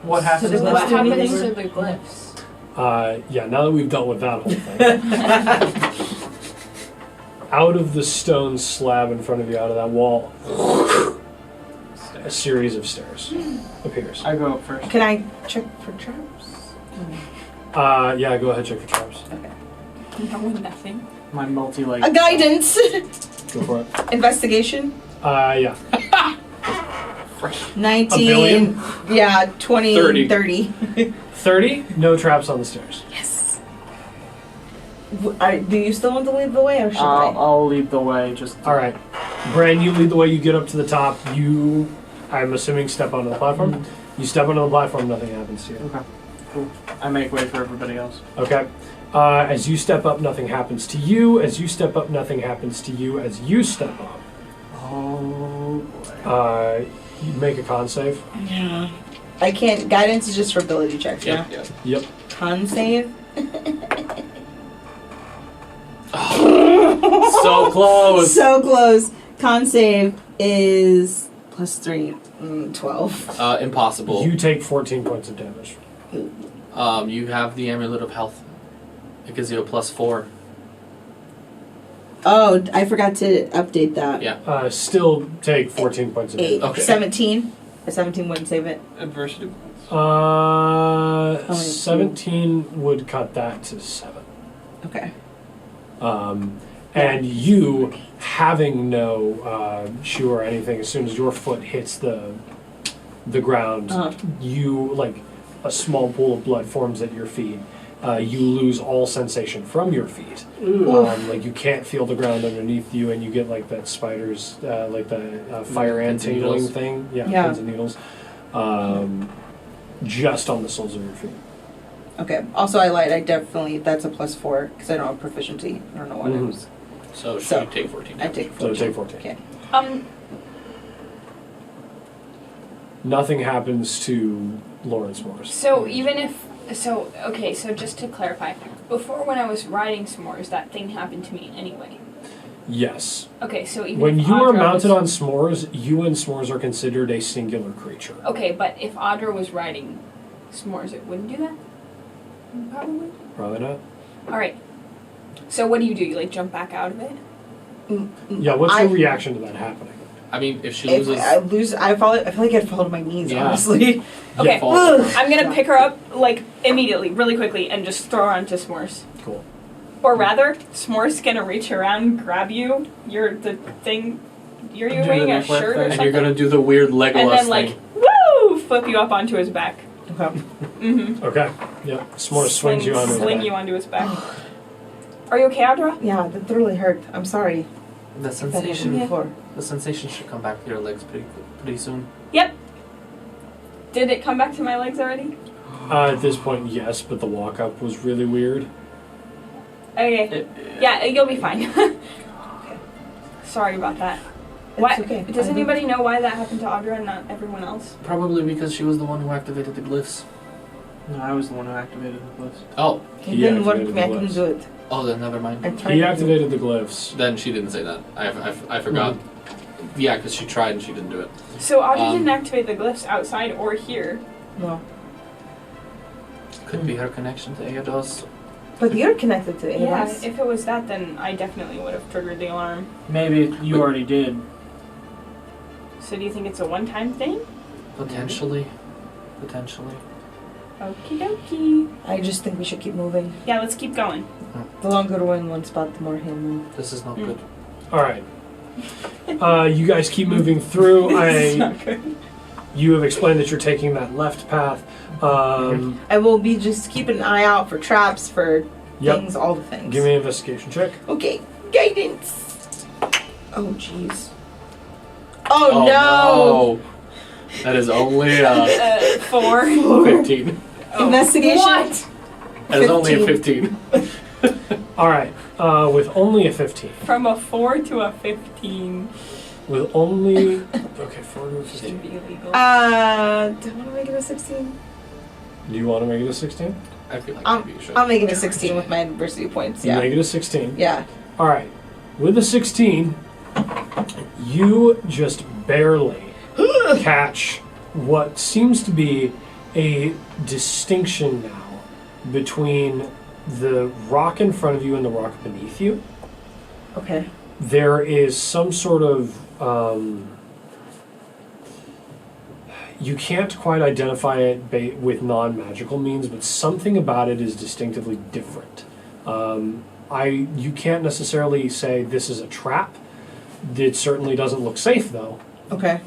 What has So to the What Let's do happens anything. to the glyphs? Yeah, now that we've dealt with that whole thing. Out of the stone slab in front of you, out of that wall, a series of stairs appears. I go up first. Can I check for traps? Yeah, go ahead, check for traps. No, nothing. My multi-leg. A guidance! Go for it. Investigation. Yeah. 19. billion? Yeah, 20. 30. 30, no traps on the stairs. Yes. Do you still want to lead the way or should I'll lead the way. Just All right. Bran, you lead the way, you get up to the top. You, I'm assuming, step onto the platform. You step onto the platform, nothing happens to you. Okay. Cool. I make way for everybody else. Okay. As you step up, nothing happens to you. As you step up, nothing happens to you. As you step up, Oh boy. you make a con save. Yeah. I can't. Guidance is just for ability checks, Yep. yeah? Yep. Yep. Con save? So close. So close. Con save is +3. 12. Impossible. You take 14 points of damage. You have the amulet of health. It gives you a +4. Oh, I forgot to update that. Yeah. Still take 14 points of 8. damage. Okay. 17. A 17 wouldn't save it. Adversity. 17 would cut that to 7. Okay. And you, having no shoe or anything, as soon as your foot hits the ground, you, like, a small pool of blood forms at your feet. You lose all sensation from your feet. Like, you can't feel the ground underneath you, and you get, like, that spider's, like the fire ant Pins and tingling needles. thing. Yeah, Yeah. pins and needles. Just on the soles of your feet. Okay. Also, I lied. I definitely, that's a +4 because I don't have proficiency. I don't know what it Mhm. was. So So, you take 14 I damage. take So 14. take 14. Okay. Nothing happens to Lawrence Morris. So even if so, okay. So just to clarify, before when I was riding s'mores, that thing happened to me anyway. Yes. Okay, so even When if you are Audra mounted was, on s'mores, you and s'mores are considered a singular creature. Okay, but if Audra was riding s'mores, it wouldn't do that. Probably. Probably not. All right. So what do? You like jump back out of it? Yeah, what's your reaction to that happening? I mean, if she If loses, I lose, I feel like I'd fall to my knees, Yeah. honestly. Okay. fall. I'm gonna pick her up like immediately, really quickly, and just throw her onto s'mores. Cool. Or rather, s'mores gonna reach around, grab you. You're the thing. You're Do the wearing a neck wrap shirt or thing. and something. you're gonna do the weird Legolas and then thing. like woo, flip you up onto his back. Okay. Mm-hmm. Okay. Yeah. S'mores swings you onto his Sling back. you onto his back. Are you okay, Audra? Yeah, that really hurt. I'm sorry. The That happened sensation, before. the sensation should come back to your legs pretty soon. Yep. Did it come back to my legs already? At this point, yes, but the walk up was really weird. Okay. Yeah, you'll be fine. Sorry about that. Why? okay. Does I anybody know why that happened to Audra and not everyone else? Probably because she was the one who activated the glyphs. No, I was the one who activated the glyphs. Oh, It didn't work activated for me. I the couldn't glyphs. do it. oh, then never mind. I tried He to do activated the glyphs. Then she didn't say that. I forgot. Yeah, because she tried and she didn't do it. So Audra Um, didn't activate the glyphs outside or here. it. No. Could be her connection to Aedos. But you're connected to Yeah, AOS. if it was that, then I definitely would have triggered the alarm. Maybe you already did. So do you think it's a one-time thing? Potentially. Potentially. Okie dokie. I just think we should keep moving. Yeah, let's keep going. The longer we're in one spot, the more he'll move. This is not Mm. good. All right. You guys keep moving through. It's not good. You have explained that you're taking that left path. I will be just keeping an eye out for traps, for Yep. things, all the things. Give me an investigation check. Okay, guidance. Oh, jeez. Oh, no. That is only 4. 15. Investigation. What? That is only a 15. All right. With only a 15. From a 4 to a 15 With only okay, 4 to a 15. should be illegal. Do I want to make it a 16? Do you want to make it a 16? I feel like maybe you should. I'll make it a 16 with my adversity points, You yeah. make it a 16. Yeah. All right. With a 16, you just barely catch what seems to be a distinction now between the rock in front of you and the rock beneath you. Okay. There is some sort of you can't quite identify it with non-magical means, but something about it is distinctively different. You can't necessarily say this is a trap. It certainly doesn't look safe, though. Okay.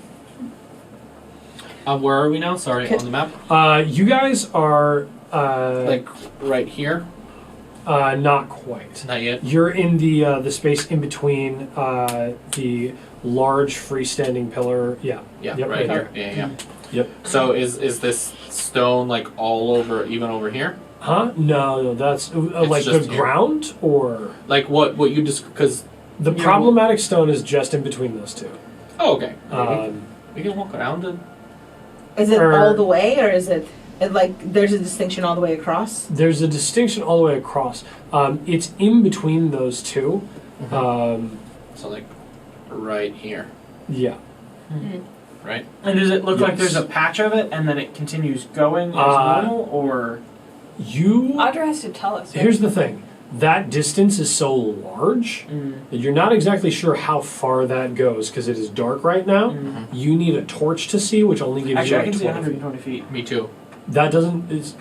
Where are we now? Sorry, on the map? You guys are Like right here? not quite. Not yet. You're in the space in between the large freestanding pillar. Yeah. Yeah, Yep, right right here. Yeah. Yep. So is this stone like all over, even over here? Huh? No, that's like the just here. ground, or Like what you just because? the problematic stone is just in between those two. Oh, okay. We can walk around it. Is it Or- all the way, or is it like there's a distinction all the way across? There's a distinction all the way across. It's in between those two. So like right here, Yeah. right? And does it look like Yes. there's a patch of it and then it continues going as normal, or You. Audra has to tell us. Right? Here's the thing. That distance is so large that you're not exactly sure how far that goes because it is dark right now. You need a torch to see, which only gives actually you I like can see 20 feet. 120 feet. Me too. That doesn't.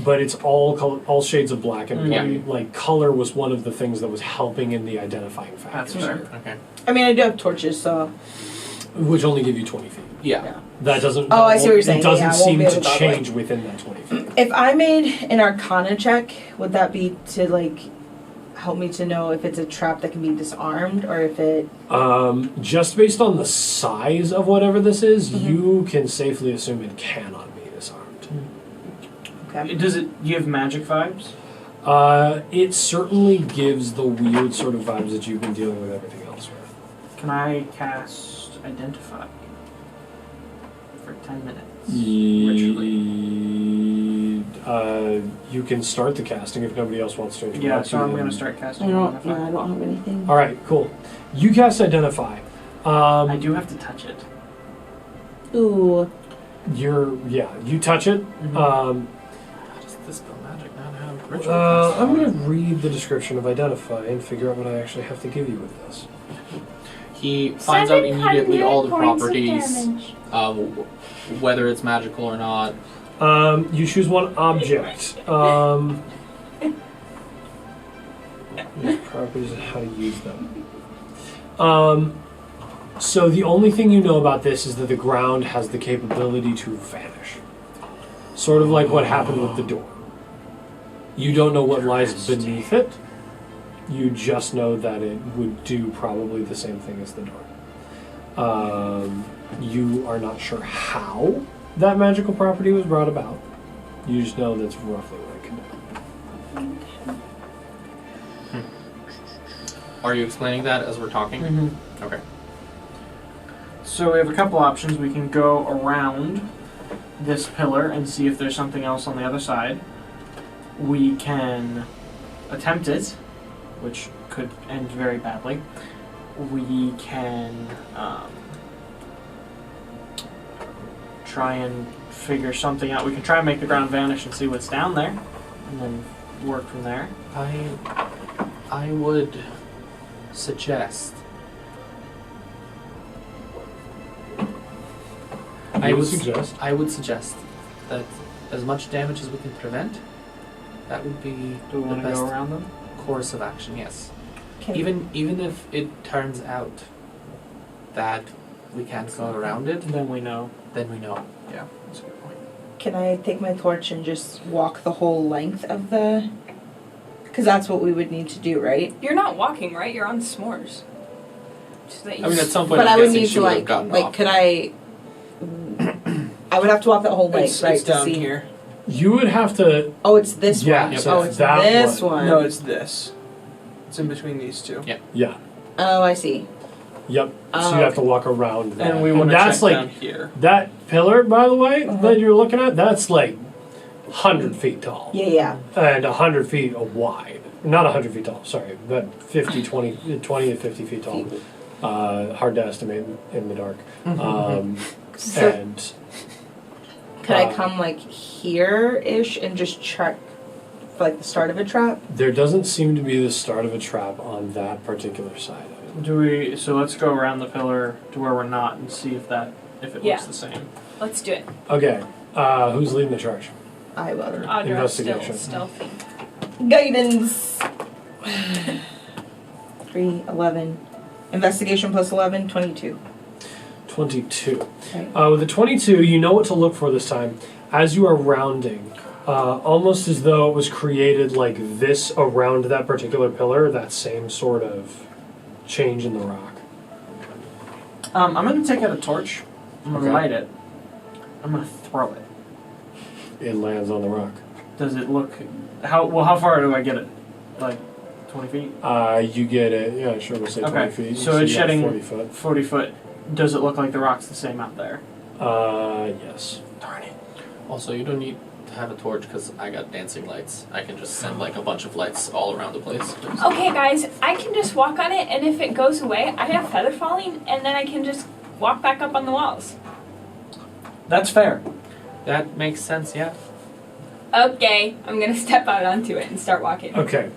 But it's all shades of black and Yeah. white. Like color was one of the things that was helping in the identifying That's factors, fair. Okay. I mean, I do have torches, so. which only give you 20 feet. Yeah. That doesn't. Oh, I see what you're saying. It doesn't Yeah, I won't seem be to able to dodge change within that 20 feet. If I made an Arcana check, would that be to like help me to know if it's a trap that can be disarmed, or if it? Just based on the size of whatever this is, you can safely assume it cannot be disarmed. Okay. Does it give magic vibes? It certainly gives the weird sort of vibes that you've been dealing with everything else with. Can I cast Identify for 10 minutes? You can start the casting if nobody else wants to interrupt. Yeah, so you, I'm then- going to start I casting don't. Identify. Yeah, I don't have anything. All right, cool. You cast Identify. I do have to touch it. Ooh. You touch it. How does this spell magic not have ritual? I'm going to read the description of Identify and figure out what I actually have to give you with this. He finds out immediately all the 700 points of properties, damage. whether it's magical or not. You choose one object. These properties and how to use them. So the only thing you know about this is that the ground has the capability to vanish. Sort of like what happened with the door. You don't know what lies beneath it. You just know that it would do probably the same thing as the door. You are not sure how that magical property was brought about. You just know that's roughly what it can do. Are you explaining that as we're talking? Mm-hmm. Okay. So we have a couple options. We can go around this pillar and see if there's something else on the other side. We can attempt it, which could end very badly. We can try and figure something out. We can try and make the ground vanish and see what's down there, and then work from there. I would suggest. I would suggest. I would suggest that as much damage as we can prevent, that would be Do we the want to best go around them? course of action. Yes. Okay. Even if it turns out that we can't go around it, Then we know. then we know. Yeah, that's a good point. Can I take my torch and just walk the whole length of the? Because that's what we would need to do, right? You're not walking, right? You're on s'mores. So that you I mean, at some point, But I'm I would guessing need she to would have gotten off. could I? I would have to walk that whole length, right? It's down to see. here. You would have to. Oh, it's this Yeah, one. so Oh, it's it's that this one. one. No, it's this. It's in between these two. Yeah. Oh, I see. Yep. So Oh, you have to walk around that. And we want to that's check like down here. that pillar, by the way, Uh-huh. that you're looking at. That's like 100 feet tall. Yeah. And 100 feet wide. Not 100 feet tall, sorry, but 20 to 50 feet tall. Hard to estimate in the dark. So And could I come like here-ish and just check for like the start of a trap? there doesn't seem to be the start of a trap on that particular side of it. So let's go around the pillar to where we're not and see if it Yeah. looks the same. Let's do it. Okay, who's leading the charge? I will. Audra, still Investigation. stealthy. Guidance. 3, 11. Investigation plus 11, 22. 22. Right. With the 22, you know what to look for this time. As you are rounding, almost as though it was created like this around that particular pillar, that same sort of change in the rock. I'm going to take out a torch. I'm going to Okay. light it. I'm going to throw it. It lands on the rock. Does it look... How far do I get it? Like 20 feet? You get it, yeah, sure, we'll say 20 Okay, feet. so it's you got shedding 40 foot. 40 foot. Does it look like the rock's the same out there? Yes. Darn it. Also, you don't need to have a torch because I got dancing lights. I can just send like a bunch of lights all around the place. Okay, guys, I can just walk on it, and if it goes away, I have feather falling, and then I can just walk back up on the walls. That's fair. That makes sense, yeah. Okay, I'm gonna step out onto it and start walking. Okay.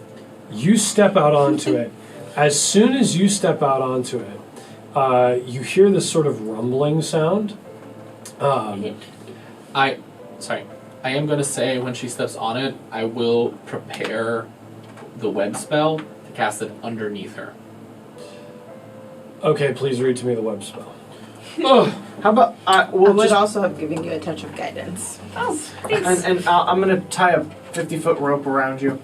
You step out onto it. As soon as you step out onto it, you hear this sort of rumbling sound. I am going to say when she steps on it, I will prepare the web spell to cast it underneath her. Okay, please read to me the web spell. How about... I we'll would just... also have given you a touch of guidance. Oh, thanks. And I'm going to tie a 50-foot rope around you.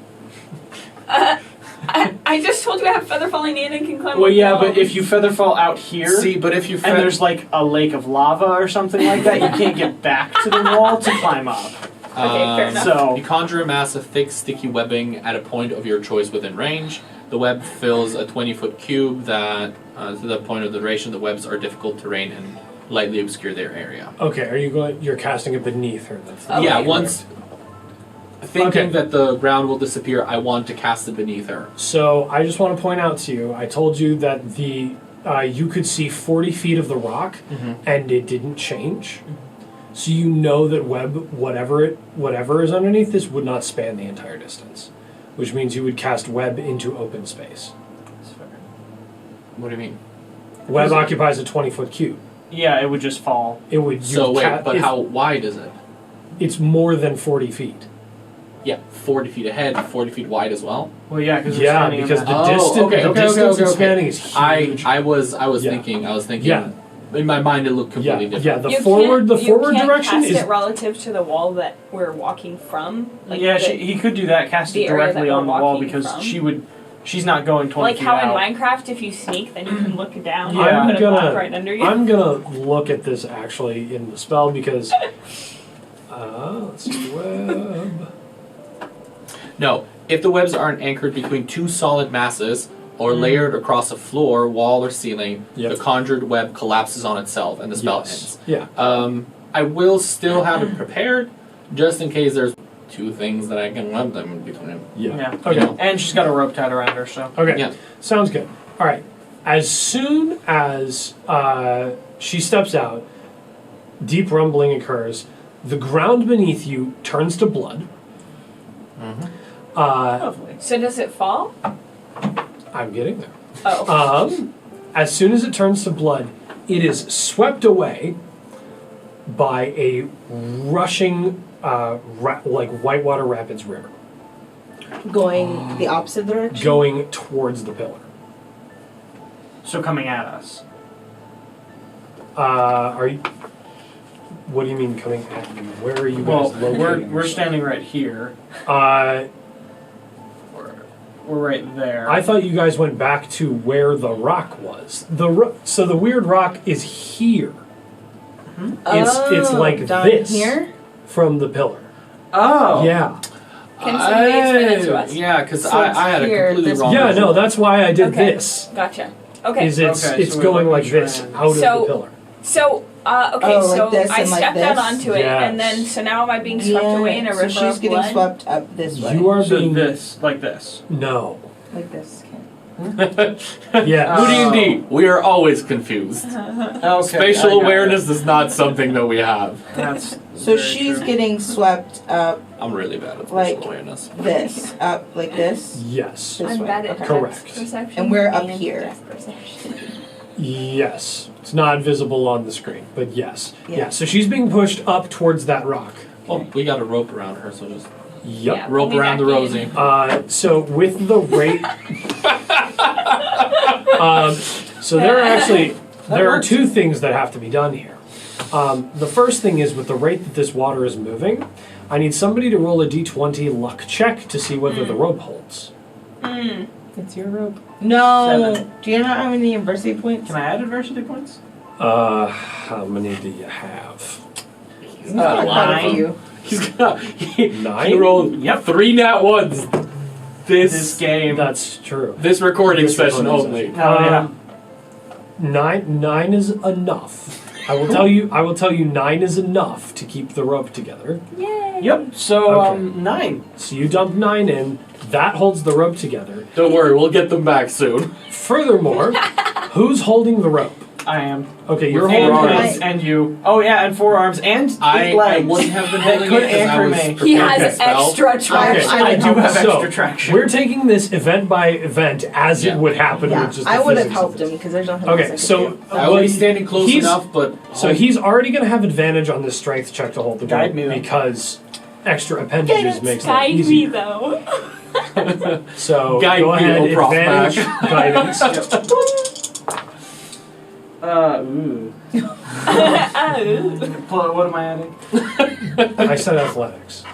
I just told you I have feather falling and I can climb Well, up yeah, walls. but if you feather fall out here... See, but if you and there's like a lake of lava or something like that, you can't get back to the wall to climb up. Okay, fair enough. So... You conjure a mass of thick, sticky webbing at a point of your choice within range. The web fills a 20-foot cube that, to the point of the duration, the webs are difficult terrain and lightly obscure their area. Okay, you're casting it beneath her. That's Okay. Yeah, once... Thinking Okay. that the ground will disappear, I want to cast it beneath her. So I just want to point out to you, I told you that the you could see 40 feet of the rock, and it didn't change. So you know that whatever is underneath this would not span the entire distance, which means you would cast web into open space. What do you mean? Web occupies a 20-foot cube. Yeah, it would just fall. It would. So wait, but how wide is it? It's more than 40 feet. Yeah, 40 feet ahead, 40 feet wide as well. Well, yeah, because Yeah, because the Oh, distance it's spanning is huge. I was Yeah. thinking. Yeah. In my mind, it looked completely different. Yeah, the You forward can't direction cast is it relative to the wall that we're walking from. Like yeah, the- he could do that, cast the it area that directly we're on the wall walking because from. she's not going 20 like feet how out. in Minecraft, if you sneak, then you can look down Yeah. and put a block gonna- right under you. I'm gonna look at this actually in the spell because let's see the web. No, if the webs aren't anchored between two solid masses or layered across a floor, wall, or ceiling, Yep. the conjured web collapses on itself and the spell ends. Yeah. I will still have it prepared just in case there's two things that I can web them in between. Yeah. Yeah. Okay. You know. And she's got a rope tied around her, so. Okay. Yeah. Sounds good. All right. As soon as she steps out, deep rumbling occurs. The ground beneath you turns to blood. Lovely. So does it fall? I'm getting there. Oh. As soon as it turns to blood, it is swept away by a rushing, like Whitewater Rapids River, Going the opposite direction? going towards the pillar. So coming at us. Are you? What do you mean coming at you? Where are you Well, guys located? we're standing right here. Uh, We're right there. I thought you guys went back to where the rock was. So the weird rock is here. It's like down this here. from the pillar. Oh. Yeah. Can somebody explain it to us? Yeah, because So I had a here, completely this- wrong. Yeah, visual. no, that's why I did Okay. this. Gotcha. Okay. Is it's Okay, it's so going we're like like this trans. out of So- the pillar. So, okay, Oh, like so this I and like stepped out this? onto it, and Yes. then so now am I being swept away in a river so she's of getting blood? swept up this way. You are So being this, like this. no. like this. Yeah. Moody&D, we are always confused. Okay, Spatial I got awareness is not something that we have. it. That's So very she's true. getting swept up I'm really bad at spatial Like- awareness. this, up like this. Yes. This I'm way. bad at Okay. Correct. depth perception. And we're up and here. depth perception. Yes. It's not visible on the screen, but yes. Yeah. Yeah. So she's being pushed up towards that rock. Well, we got a rope around her, so just Yep. Yeah. rope pull me around the back in. Rosie. So with the rate, so there are two things that have to be done here. The first thing is with the rate that this water is moving, I need somebody to roll a d20 luck check to see whether the rope holds. It's your rope. No. 7. Do you not have any adversity points? Can I add adversity points? How many do you have? It's not quite a Nine. few. He 9? rolled Yep. 3 nat ones. This game. That's true. This recording This session recording only. session. Oh, yeah. Nine is enough. I will tell you 9 is enough to keep the rope together. Yep. So Okay. 9. So you dump 9 in, that holds the rope together. Don't worry, we'll get them back soon. Furthermore, who's holding the rope? I am. Okay, you're With holding four the arms. rope. And you. Oh yeah, and 4 arms and 8 I legs. wouldn't have been That holding could it 'cause I anchor was me. prepared He for has the spell. extra traction. I do have So, extra traction. We're taking this event by event as Yeah. it would happen Yeah, with just the I would have physics of helped it. him because there's nothing else Okay, I could so do. I will be standing close he's- enough, but So he's already going to have advantage on this strength check to hold the Guide rope me, though. because extra appendages makes that Guide me easier. though. So Guide go me, ahead, O Prof. advantage guidance. Ooh. What am I adding? I said athletics.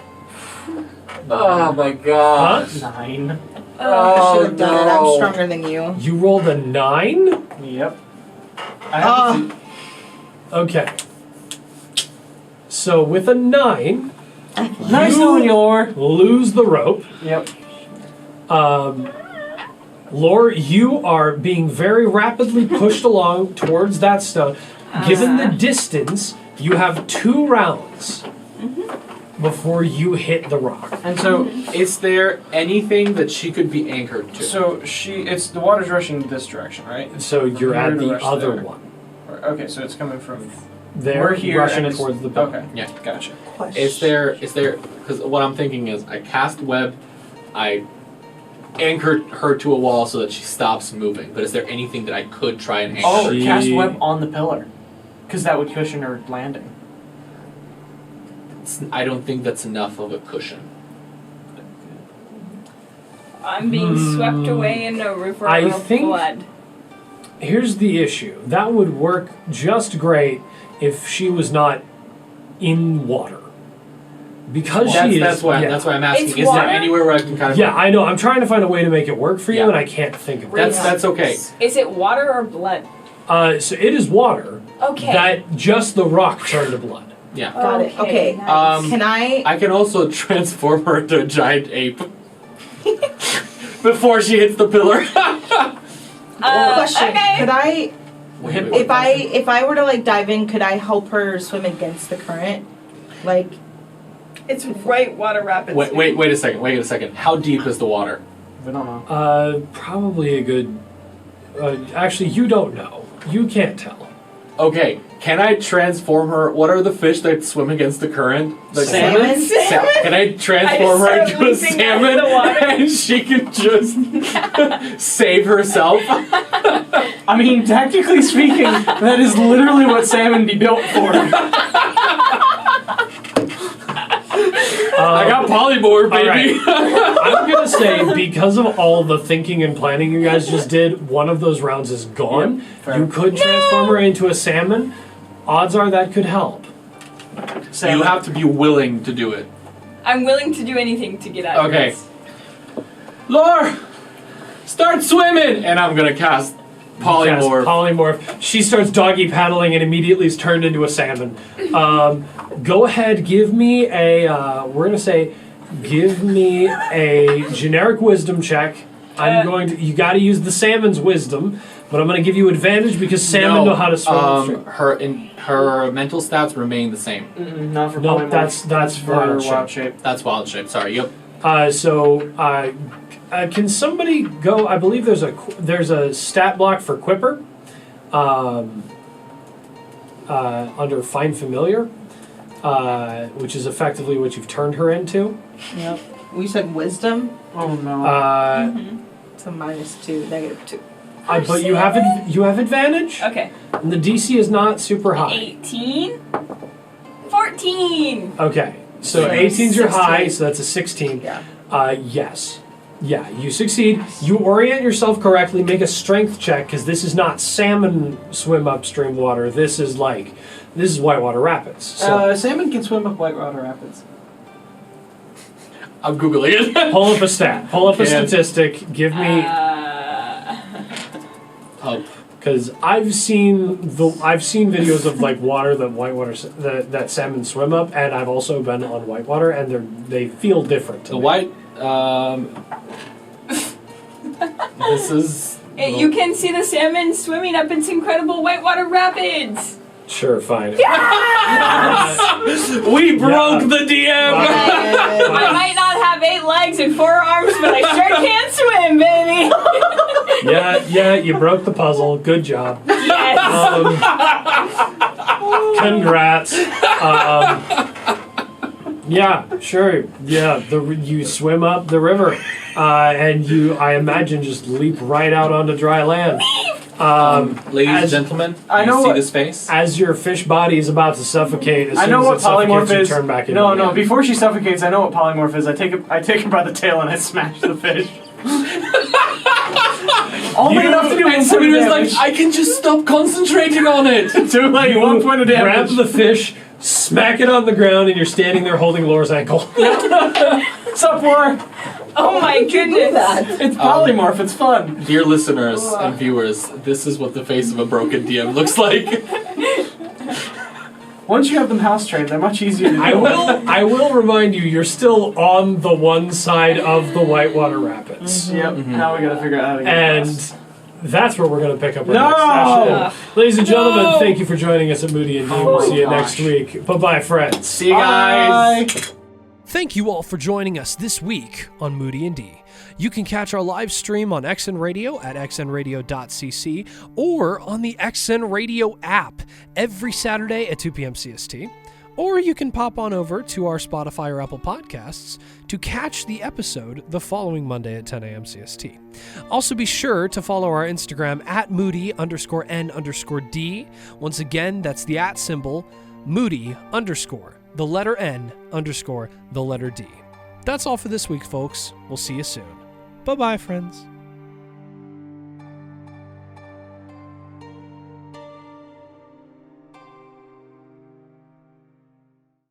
oh my god. Huh? 9. I should have done it. I'm no. stronger than you. You rolled a 9? Yep. I have to Okay. So with a 9, Nice knowing you, Lore. lose the rope. Yep. Lore, you are being very rapidly pushed along towards that stone. Given the distance, you have 2 rounds before you hit the rock. And so, Is there anything that she could be anchored to? it's the water's rushing this direction, right? So you're Here at to the rush other there. one. Okay, so it's coming from. They're We're here rushing and it's- towards the pillar. Okay. Yeah. Gotcha. Is there, because what I'm thinking is I cast web, I anchored her to a wall so that she stops moving, but is there anything that I could try and anchor Oh, her? cast web on the pillar, because that would cushion her landing. I don't think that's enough of a cushion. I'm being swept away in a river I of think- blood. Here's the issue. That would work just great if she was not in water. Because she is. That's why yeah. that's why I'm asking. It's Is water? there anywhere where I can kind of Yeah, I know. I'm trying to find a way to make it work for you, Yeah. and I can't think of it. That's okay. Is it water or blood? So it is water Okay. that just the rock turned to blood. Yeah. Got it. Okay. Nice. Can I? I can also transform her into a giant ape before she hits the pillar. Question. okay. Could I? Wait, wait, If I were to like dive in, could I help her swim against the current? Like, It's right water rapids. wait a second. Wait a second. How deep is the water? We don't know. Probably a good. Actually, you don't know. You can't tell. Okay, can I transform her? What are the fish that swim against the current? The Salmon? Can I transform her start into a leaping out of salmon the water. and she can just save herself? I mean, technically speaking, that is literally what salmon be built for. I got polyboard, baby. I'm gonna say because of all the thinking and planning you guys just did, one of those rounds is gone. Yep, fair. You could transform her into a salmon. Odds are that could help. Salmon. You have to be willing to do it. I'm willing to do anything to get out Okay. of this. Lore, start swimming, and I'm gonna cast polymorph. Yes, polymorph. She starts doggy paddling and immediately is turned into a salmon. Go ahead, give me a. We're gonna say, give me a generic wisdom check. I'm going to. You got to use the salmon's wisdom, but I'm going to give you advantage because salmon know how to swim upstream. Her mental stats remain the same. Not for No, polymorph. that's for wild wild shape. shape. That's wild shape. Sorry. Yep. Can somebody go? I believe there's a stat block for Quipper, under Find Familiar, which is effectively what you've turned her into. Yep. We said wisdom. Oh no. It's a -2, -2. But you have advantage, Okay. and the DC is not super high. 18. 14. Okay, so So 18's your high, 16. so that's a 16. Yeah. Yes. Yeah, you succeed. You orient yourself correctly, make a strength check, because this is not salmon swim upstream water. This is whitewater rapids. So Salmon can swim up Whitewater Rapids. I'm googling it. pull up a stat. Pull up a Yeah. statistic. Give me, because I've seen videos of like water that that salmon swim up, and I've also been on whitewater, and they feel different. to The me. white. This is. You can see the salmon swimming up its incredible whitewater rapids. Sure, fine. We broke the DM. I might not have 8 legs and 4 arms, but I sure can swim, baby. Yeah, you broke the puzzle. Good job. Yes. Congrats. Yeah, sure. Yeah, you swim up the river, and I imagine, just leap right out onto dry land. Ladies and as- gentlemen, I know you see what- this face? As your fish body is about to suffocate, as I soon know as what it suffocates, polymorph you is. turn back into No, a no. man. Before she suffocates, I know what polymorph is. I take her by the tail and I smash the fish. Only enough to do And 1 point of Samir's damage. like, I can just stop concentrating on it. Too late. 1 point of Grab damage. the fish, smack it on the ground, and you're standing there holding Lore's ankle. What's up, War? Oh my goodness. It's polymorph. It's fun. Dear listeners and viewers, this is what the face of a broken DM looks like. Once you have them house trained, they're much easier to do. I will remind you, you're still on the one side of the whitewater rapids. Yep. Now we gotta figure out how to get And across. that's where we're going to pick up our No! next session. Ladies and gentlemen, No! thank you for joining us at Moody&D. We'll see you next week. Bye-bye, friends. See you guys. Bye. Thank you all for joining us this week on Moody&D. You can catch our live stream on XN Radio at xnradio.cc or on the XN Radio app every Saturday at 2 p.m. CST. Or you can pop on over to our Spotify or Apple Podcasts to catch the episode the following Monday at 10 a.m. CST. Also be sure to follow our Instagram at Moody_N_D. Once again, that's the @ symbol, Moody_N_D. That's all for this week, folks. We'll see you soon. Bye-bye, friends.